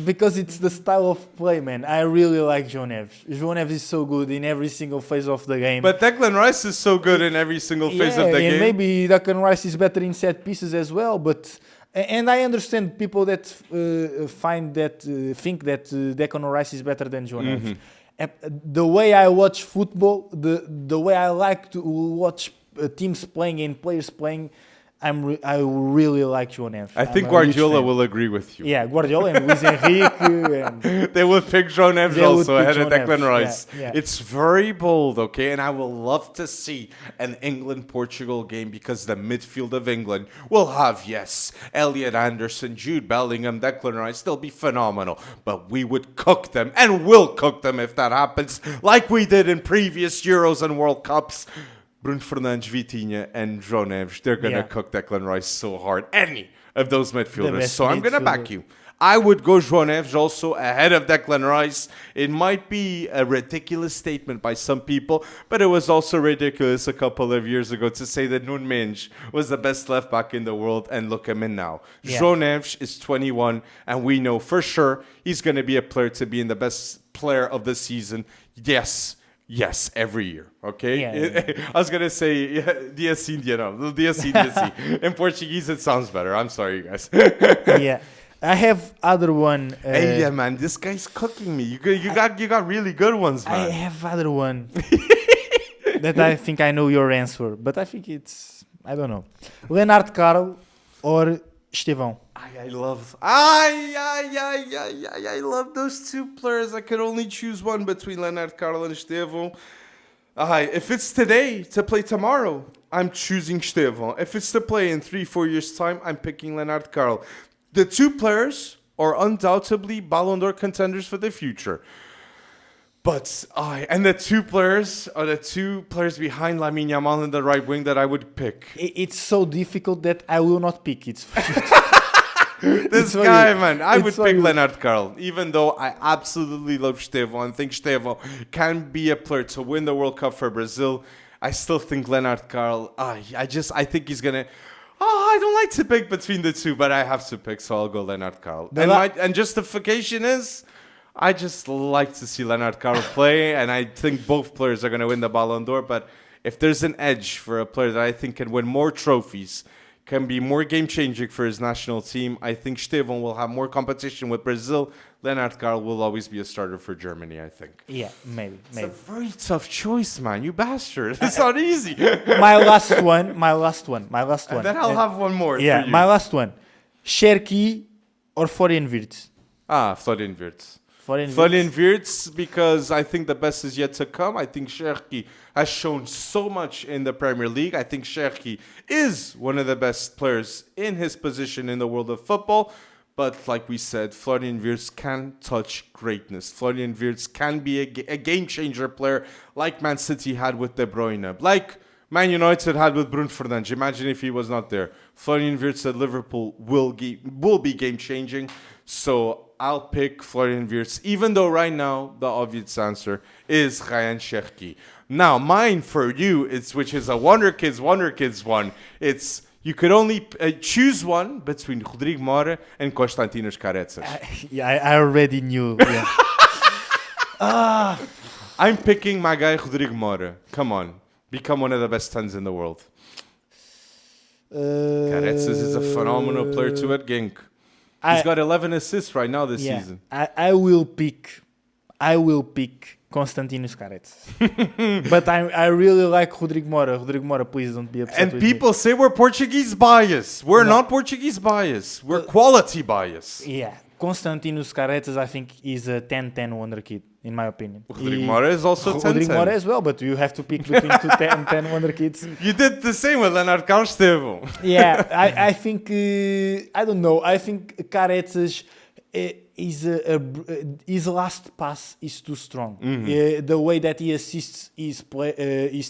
Speaker 2: Because it's the style of play, man. I really like João Neves. João Neves is so good in every single phase of the game.
Speaker 1: But Declan Rice is so good in every single phase of the game.
Speaker 2: And maybe Declan Rice is better in set pieces as well. And I understand people that think that Declan Rice is better than João Neves. The way I watch football, the way I like to watch teams playing and players playing, I really like João Neves.
Speaker 1: I think Guardiola will agree with you.
Speaker 2: Yeah, Guardiola and Luis Enrique.
Speaker 1: They would pick João Neves also ahead of Declan Rice.
Speaker 2: Yeah.
Speaker 1: It's very bold, okay? And I will love to see an England-Portugal game because the midfield of England will have, yes, Elliot Anderson, Jude Bellingham, Declan Rice. They'll be phenomenal. But we would cook them and will cook them if that happens, like we did in previous Euros and World Cups. Bruno Fernandes, Vitinha, and João Neves, they're going to cook Declan Rice so hard. Any of those midfielders. So I'm going to back you. I would go João Neves also ahead of Declan Rice. It might be a ridiculous statement by some people, but it was also ridiculous a couple of years ago to say that Nuno Mendes was the best left back in the world, and look him in now. Yeah. João Neves is 21, and we know for sure he's going to be a player to be in the best player of the season. Yes, every year, okay?
Speaker 2: Yeah.
Speaker 1: I was going to say, dia sim, dia não. Dia sim, dia sim. In Portuguese, it sounds better. I'm sorry, you guys.
Speaker 2: Yeah. I have other one.
Speaker 1: Hey, yeah, man, this guy's cooking me. You got really good ones, man.
Speaker 2: I have other one that I think I know your answer, but I think I don't know. Leonard Carl or Estevão?
Speaker 1: I love those two players. I could only choose one between Leonard Carl and Estevão. If it's today to play tomorrow, I'm choosing Estevão. If it's to play in 3-4 years' time, I'm picking Leonard Carl. The two players are undoubtedly Ballon d'Or contenders for the future. But and the two players are the two players behind Lamine Yamal in the right wing that I would pick.
Speaker 2: It's so difficult that I will not pick it.
Speaker 1: This guy, man, I would pick Leonard Carl, even though I absolutely love Estevão and think Estevão can be a player to win the World Cup for Brazil. I still think Leonard Carl, I think he's going to... I don't like to pick between the two, but I have to pick, so I'll go Leonard Carl. And justification is, I just like to see Leonard Carl play, and I think both players are going to win the Ballon d'Or, but if there's an edge for a player that I think can win more trophies, can be more game-changing for his national team. I think Estevão will have more competition with Brazil. Leonard Carl will always be a starter for Germany, I think.
Speaker 2: Yeah, maybe.
Speaker 1: It's a very tough choice, man. You bastard. It's not easy.
Speaker 2: My last one.
Speaker 1: And then I'll have one more
Speaker 2: Yeah,
Speaker 1: for you.
Speaker 2: my last one. Cherki or Florian Wirtz?
Speaker 1: Florian Wirtz.
Speaker 2: Florian
Speaker 1: Florian Wirtz, because I think the best is yet to come. I think Cherki has shown so much in the Premier League. I think Cherki is one of the best players in his position in the world of football. But like we said, Florian Wirtz can touch greatness. Florian Wirtz can be a game-changer player like Man City had with De Bruyne. Like Man United had with Bruno Fernandes. Imagine if he was not there. Florian Wirtz at Liverpool will be game-changing. So I'll pick Florian Wirtz, even though right now the obvious answer is Ryan Cherki. Now, mine for you, which is a Wonderkids one. It's you could only choose one between Rodrigo Mora and Konstantinos Karetzas.
Speaker 2: I already knew. Yeah.
Speaker 1: I'm picking my guy Rodrigo Mora. Come on. Become one of the best 10s in the world. Karetzas is a phenomenal player too at Genk. He's got 11 assists right now this season.
Speaker 2: I will pick Konstantinos Karetzas. But I really like Rodrigo Mora. Rodrigo Mora, please don't be upset
Speaker 1: And
Speaker 2: with
Speaker 1: people
Speaker 2: me.
Speaker 1: say we're Portuguese bias. We're not Portuguese bias. We're quality bias.
Speaker 2: Yeah, Konstantinos Karetzas, I think, is a 10-10 Wonderkid, in my opinion.
Speaker 1: Rodrigo Mora is also 10-10.
Speaker 2: Rodrigo Mora as well, but you have to pick between two 10 Wonderkids.
Speaker 1: You did the same with Leonard Carl Estevão.
Speaker 2: Yeah, I think, I don't know, I think Karetzas his last pass is too strong. The way that he assists his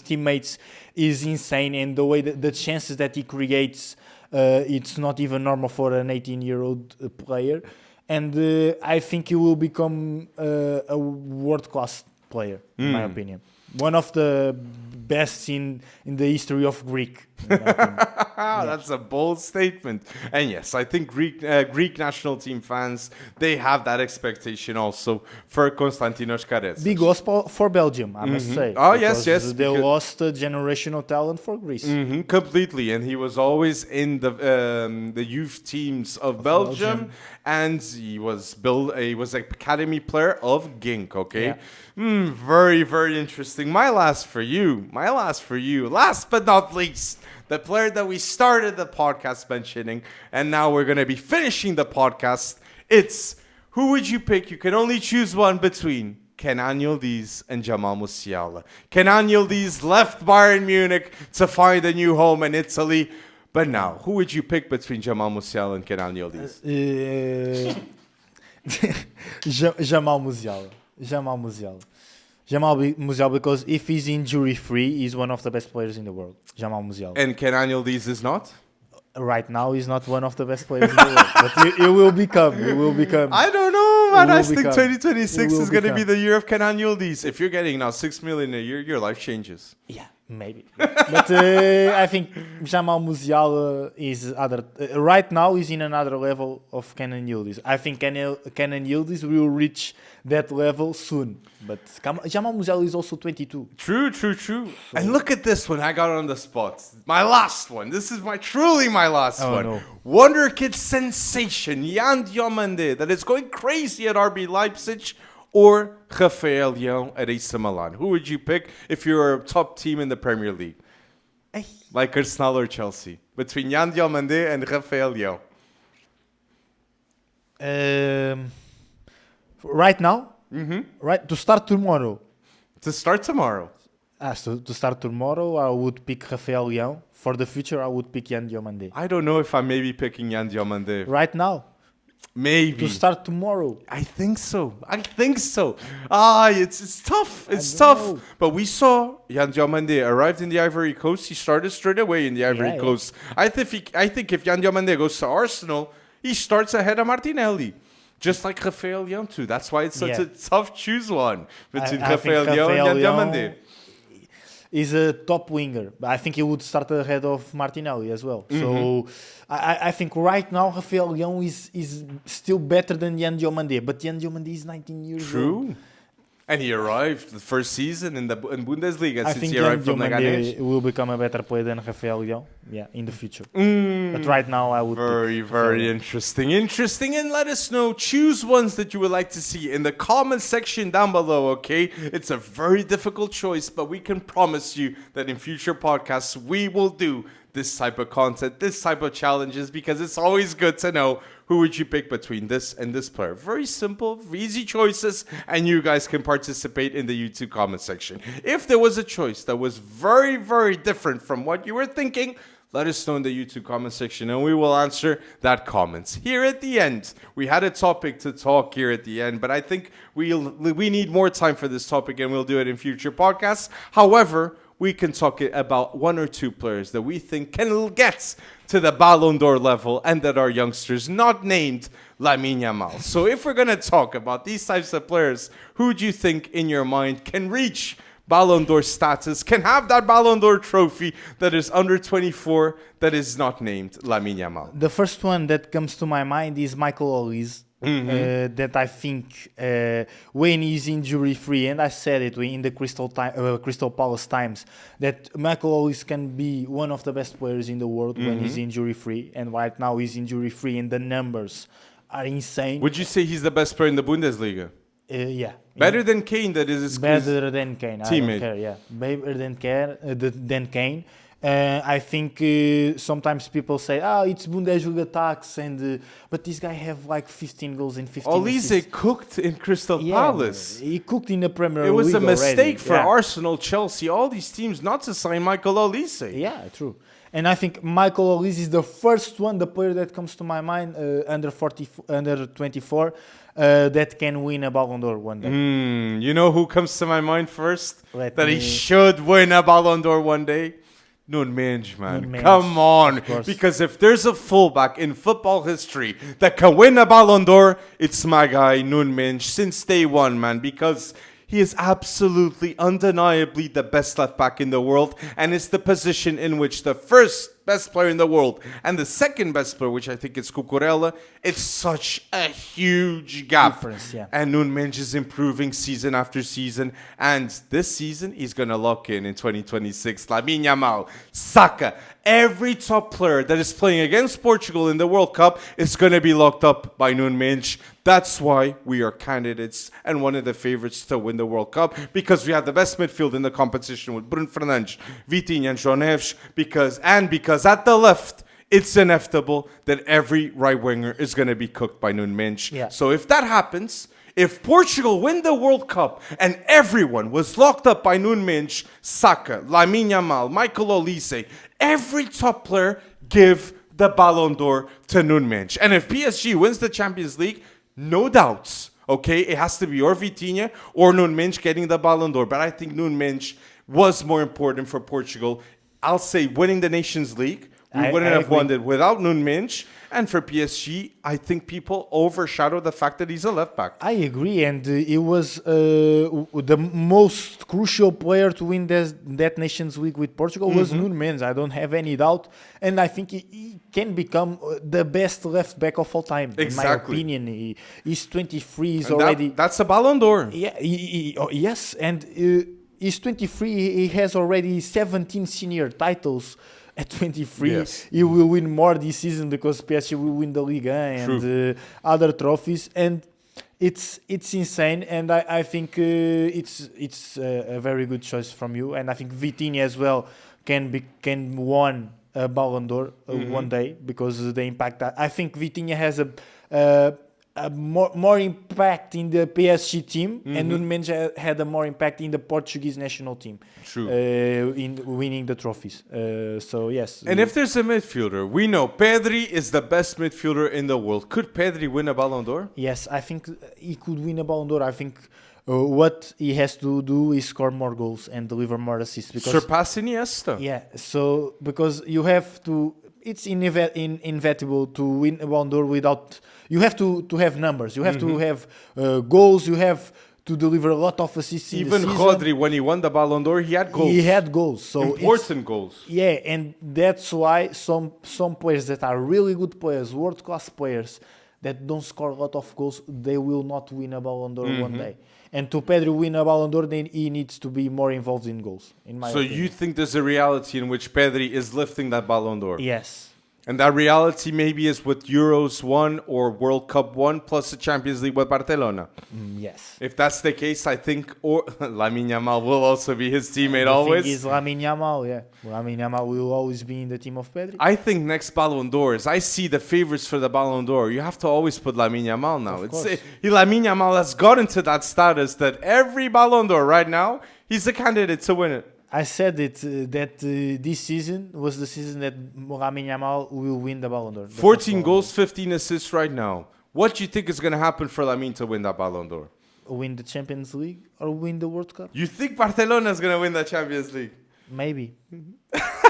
Speaker 2: teammates is insane, and the way that the chances that he creates, it's not even normal for an 18-year-old player. And I think he will become a world-class player, in my opinion. One of the best in the history of Greek. In my opinion.
Speaker 1: That's a bold statement. And yes, I think Greek national team fans, they have that expectation also for Konstantinos Karetzas.
Speaker 2: Big loss for Belgium, I must say.
Speaker 1: Oh, yes.
Speaker 2: They lost a generational talent for Greece.
Speaker 1: Completely. And he was always in the youth teams of Belgium. And he was an academy player of Genk, okay? Yeah. Very, very interesting. My last for you. Last but not least, the player that we started the podcast mentioning, and now we're going to be finishing the podcast. It's, who would you pick? You can only choose one between Kenan Yıldız and Jamal Musiala. Kenan Yıldız left Bayern Munich to find a new home in Italy. But now, who would you pick between Jamal Musiala and Kenan Yıldız?
Speaker 2: Jamal Musiala. Jamal Musiala, because if he's injury-free, he's one of the best players in the world. Jamal Musiala.
Speaker 1: And Kenan Yıldız is not?
Speaker 2: Right now, he's not one of the best players in the world. But he will become.
Speaker 1: I don't know, man. I think
Speaker 2: become.
Speaker 1: 2026 is going to be the year of Kenan Yıldız. If you're getting now $6 million a year, your life changes.
Speaker 2: Yeah, maybe. But I think Jamal Musiala is right now is in another level of Kenan Yıldız. I think Kenan Yıldız will reach that level soon. But Jamal Musiala is also 22.
Speaker 1: True. So. And look at this one. I got on the spot. My last one. This is truly my last one.
Speaker 2: No.
Speaker 1: Wonderkid sensation, Yan Diomande, that is going crazy at RB Leipzig, or Rafael Leão at AC Milan. Who would you pick if you're a top team in the Premier League? Like Arsenal or Chelsea? Between Yan Diomande and Rafael Leão.
Speaker 2: Right now? Right, to start tomorrow.
Speaker 1: To start tomorrow.
Speaker 2: So to start tomorrow, I would pick Rafael Leão. For the future, I would pick Yan Diomande.
Speaker 1: I don't know if I'm maybe picking Yan Diomande.
Speaker 2: Right now?
Speaker 1: Maybe.
Speaker 2: To start tomorrow.
Speaker 1: I think so. It's tough. It's tough.
Speaker 2: Know.
Speaker 1: But we saw Yan Diomande arrived in the Ivory Coast. He started straight away in the Ivory Coast. I think if Yan Diomande goes to Arsenal, he starts ahead of Martinelli. Just like Rafael Leão too. That's why it's such a tough choose one between Rafael Leão and Yan Diomande.
Speaker 2: Is a top winger. I think he would start ahead of Martinelli as well. So I think right now Rafael Leão is still better than Yan Diomande. But Yan Diomande is 19 years old.
Speaker 1: And he arrived the first season in Bundesliga
Speaker 2: I
Speaker 1: since
Speaker 2: think
Speaker 1: he arrived from
Speaker 2: Diomande
Speaker 1: Leganés.
Speaker 2: will become a better player than Rafael Leão, in the future. But right now, I would
Speaker 1: Very,
Speaker 2: pick
Speaker 1: very
Speaker 2: Rafael.
Speaker 1: interesting. And let us know, choose ones that you would like to see in the comment section down below, okay? It's a very difficult choice, but we can promise you that in future podcasts, we will do this type of content, this type of challenges, because it's always good to know who would you pick between this and this player. Very simple, easy choices, and you guys can participate in the YouTube comment section. If there was a choice that was very, very different from what you were thinking, let us know in the YouTube comment section and we will answer that comment. Here at the end, we had a topic to talk here at the end, but I think we need more time for this topic and we'll do it in future podcasts. However, we can talk about one or two players that we think can get to the Ballon d'Or level and that are youngsters not named Lamine Yamal. So if we're going to talk about these types of players, who do you think in your mind can reach Ballon d'Or status, can have that Ballon d'Or trophy that is under 24 that is not named Lamine Yamal?
Speaker 2: The first one that comes to my mind is Michael Olise. That I think when he's injury free, and I said it in the Crystal Palace Times, that Michael Olise can be one of the best players in the world when he's injury free, and right now he's injury free and the numbers are insane.
Speaker 1: Would you say he's the best player in the Bundesliga?
Speaker 2: Yeah.
Speaker 1: Better than Kane, that is his
Speaker 2: Better than Kane. I
Speaker 1: teammate.
Speaker 2: don't care, yeah. Better than Kane. I think sometimes people say, it's Bundesliga tax, but this guy have like 15 goals in 15
Speaker 1: Olise
Speaker 2: assists.
Speaker 1: cooked in Crystal Palace.
Speaker 2: He cooked in the Premier League.
Speaker 1: It was a mistake
Speaker 2: already.
Speaker 1: for Arsenal, Chelsea, all these teams not to sign Michael Olise.
Speaker 2: Yeah, true. And I think Michael Olise is the first one, the player that comes to my mind, under 24, that can win a Ballon d'Or one day.
Speaker 1: You know who comes to my mind first?
Speaker 2: Let
Speaker 1: He
Speaker 2: me-
Speaker 1: should win a Ballon d'Or one day? Nuno Mendes, man.
Speaker 2: Nuno Mendes,
Speaker 1: Come on.
Speaker 2: of course.
Speaker 1: Because if there's a fullback in football history that can win a Ballon d'Or, it's my guy, Nuno Mendes, since day one, man. Because he is absolutely, undeniably the best left back in the world. And it's the position in which the first best player in the world and the second best player, which I think is Cucurella, it's such a huge gap.
Speaker 2: Difference, yeah.
Speaker 1: And Nuno Mendes is improving season after season. And this season, he's going to lock in 2026. Lamine Yamal, Saka, every top player that is playing against Portugal in the World Cup is going to be locked up by Nuno Mendes. That's why we are candidates and one of the favorites to win the World Cup, because we have the best midfield in the competition with Bruno Fernandes, Vitinha and João Neves, because at the left, it's inevitable that every right winger is going to be cooked by Nuno Mendes.
Speaker 2: Yeah.
Speaker 1: So if that happens, if Portugal win the World Cup and everyone was locked up by Nuno Mendes, Saka, Lamine Yamal, Michael Olise, every top player give the Ballon d'Or to Nuno Mendes. And if PSG wins the Champions League, no doubts, okay? It has to be or Vitinha or Nuno Mendes getting the Ballon d'Or. But I think Nuno Mendes was more important for Portugal. I'll say winning the Nations League. We wouldn't have won it without Nuno Mendes. And for PSG, I think people overshadow the fact that he's a left back.
Speaker 2: I agree, and he was the most crucial player to win that Nations League with Portugal was Nuno Mendes. I don't have any doubt, and I think he can become the best left back of all time.
Speaker 1: Exactly.
Speaker 2: In my opinion, he's 23. He's
Speaker 1: And
Speaker 2: already
Speaker 1: that's a Ballon d'Or.
Speaker 2: yeah. Yes, and he's 23. He has already 17 senior titles. At 23,
Speaker 1: Yes.
Speaker 2: he will win more this season because PSG will win the Liga and other trophies, and it's insane. And I think it's a very good choice from you. And I think Vitinha as well can win a Ballon d'Or one day because of the impact. I think Vitinha has a more impact in the PSG team, and Nuno Mendes had a more impact in the Portuguese national team.
Speaker 1: True.
Speaker 2: In winning the trophies. So yes.
Speaker 1: And if there's a midfielder, we know Pedri is the best midfielder in the world. Could Pedri win a Ballon d'Or?
Speaker 2: Yes, I think he could win a Ballon d'Or. I think what he has to do is score more goals and deliver more assists. Because
Speaker 1: Surpass Iniesta.
Speaker 2: yeah, so because you have to, it's inevitable to win a Ballon d'Or without. You have to have numbers. You have to have goals. You have to deliver a lot of assists.
Speaker 1: Even
Speaker 2: in the season.
Speaker 1: Rodri, when he won the Ballon d'Or, he had goals.
Speaker 2: He had goals. So
Speaker 1: Important goals.
Speaker 2: yeah, and that's why some players that are really good players, world class players, that don't score a lot of goals, they will not win a Ballon d'Or one day. And to Pedri win a Ballon d'Or, then he needs to be more involved in goals. In my
Speaker 1: So
Speaker 2: opinion.
Speaker 1: you think there's a reality in which Pedri is lifting that Ballon d'Or?
Speaker 2: Yes.
Speaker 1: And that reality maybe is with Euros won or World Cup won plus the Champions League with Barcelona.
Speaker 2: Yes.
Speaker 1: If that's the case, I think Lamine Yamal will also be his teammate always.
Speaker 2: Is Lamine Yamal, yeah. Lamine Yamal will always be in the team of Pedri.
Speaker 1: I think next Ballon d'Ors, I see the favorites for the Ballon d'Or. You have to always put Lamine Yamal now. Lamine Yamal has gotten to that status that every Ballon d'Or right now, he's a candidate to win it.
Speaker 2: I said it that this season was the season that Lamine Yamal will win the Ballon d'Or.
Speaker 1: 14 goals, 15 assists right now. What do you think is going to happen for Lamine to win that Ballon d'Or?
Speaker 2: Win the Champions League or win the World Cup?
Speaker 1: You think Barcelona is going to win the Champions League?
Speaker 2: Maybe.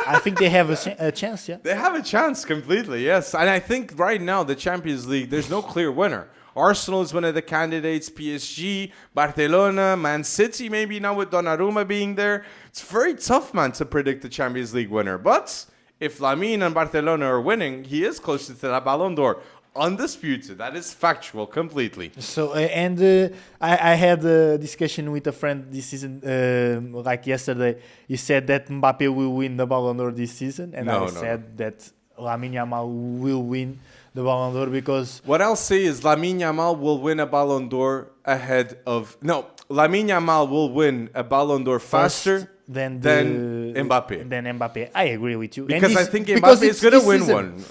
Speaker 2: I think they have a chance, yeah.
Speaker 1: They have a chance completely, yes. And I think right now the Champions League, there's no clear winner. Arsenal is one of the candidates, PSG, Barcelona, Man City, maybe now with Donnarumma being there. It's very tough, man, to predict the Champions League winner. But if Lamine and Barcelona are winning, he is closer to that Ballon d'Or. Undisputed. That is factual completely.
Speaker 2: So, I had a discussion with a friend this season, like yesterday. He said that Mbappe will win the Ballon d'Or this season. And I said that Lamine Yamal will win the Ballon d'Or because...
Speaker 1: What I'll say is Lamine Yamal will win a Ballon d'Or ahead of... No, Lamine Yamal will win a Ballon d'Or faster than Mbappe.
Speaker 2: Than Mbappe. I agree with you.
Speaker 1: Because I think Mbappe is going to win one.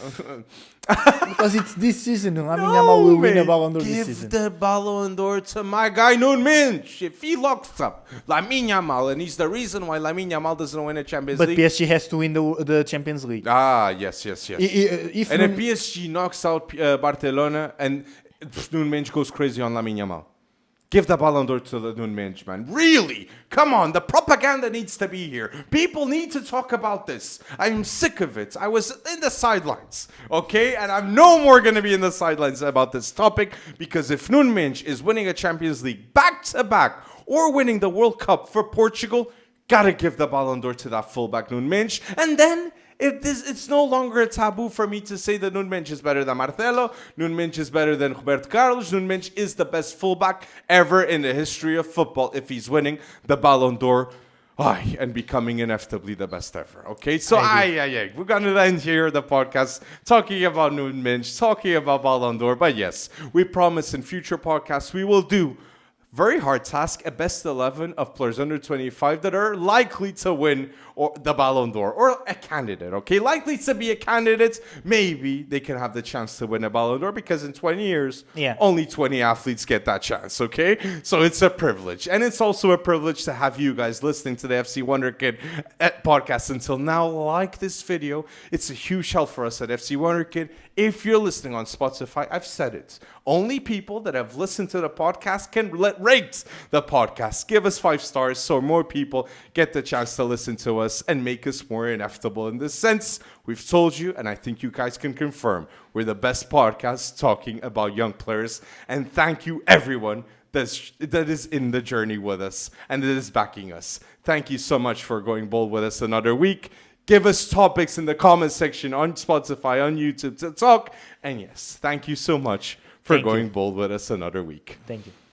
Speaker 2: Because it's this season. Lamine Yamal will win a Ballon d'Or this season.
Speaker 1: Give the Ballon d'Or to my guy, Nunes. If he locks up Lamine Yamal, and he's the reason why Lamine Yamal doesn't win a Champions League.
Speaker 2: But PSG has to win the Champions League.
Speaker 1: Yes.
Speaker 2: If
Speaker 1: PSG knocks out Barcelona and Nunes goes crazy on Lamine Yamal. Give the Ballon d'Or to the Nunes, man. Really? Come on, the propaganda needs to be here. People need to talk about this. I'm sick of it. I was in the sidelines, okay? And I'm no more going to be in the sidelines about this topic because if Nunes is winning a Champions League back-to-back or winning the World Cup for Portugal, gotta give the Ballon d'Or to that fullback Nunes. And then... It's no longer a taboo for me to say that Nunes is better than Marcelo, Nunes is better than Roberto Carlos, Nunes is the best fullback ever in the history of football if he's winning the Ballon d'Or and becoming inevitably the best ever. Okay, so we're going to end here the podcast talking about Nunes, talking about Ballon d'Or, but yes, we promise in future podcasts we will do very hard task, a best 11 of players under 25 that are likely to win or the Ballon d'Or or a candidate, okay? Likely to be a candidate, maybe they can have the chance to win a Ballon d'Or because in 20 years, only 20 athletes get that chance, okay? So it's a privilege. And it's also a privilege to have you guys listening to the FC Wonderkid podcast until now. Like this video. It's a huge help for us at FC Wonderkid. If you're listening on Spotify, I've said it. Only people that have listened to the podcast can rate the podcast. Give us 5 stars so more people get the chance to listen to us and make us more inevitable in this sense. We've told you, and I think you guys can confirm, we're the best podcast talking about young players. And thank you, everyone that is in the journey with us and that is backing us. Thank you so much for going bold with us another week. Give us topics in the comment section on Spotify, on YouTube to talk. And yes, thank you so much for going bold with us another week.
Speaker 2: Thank you.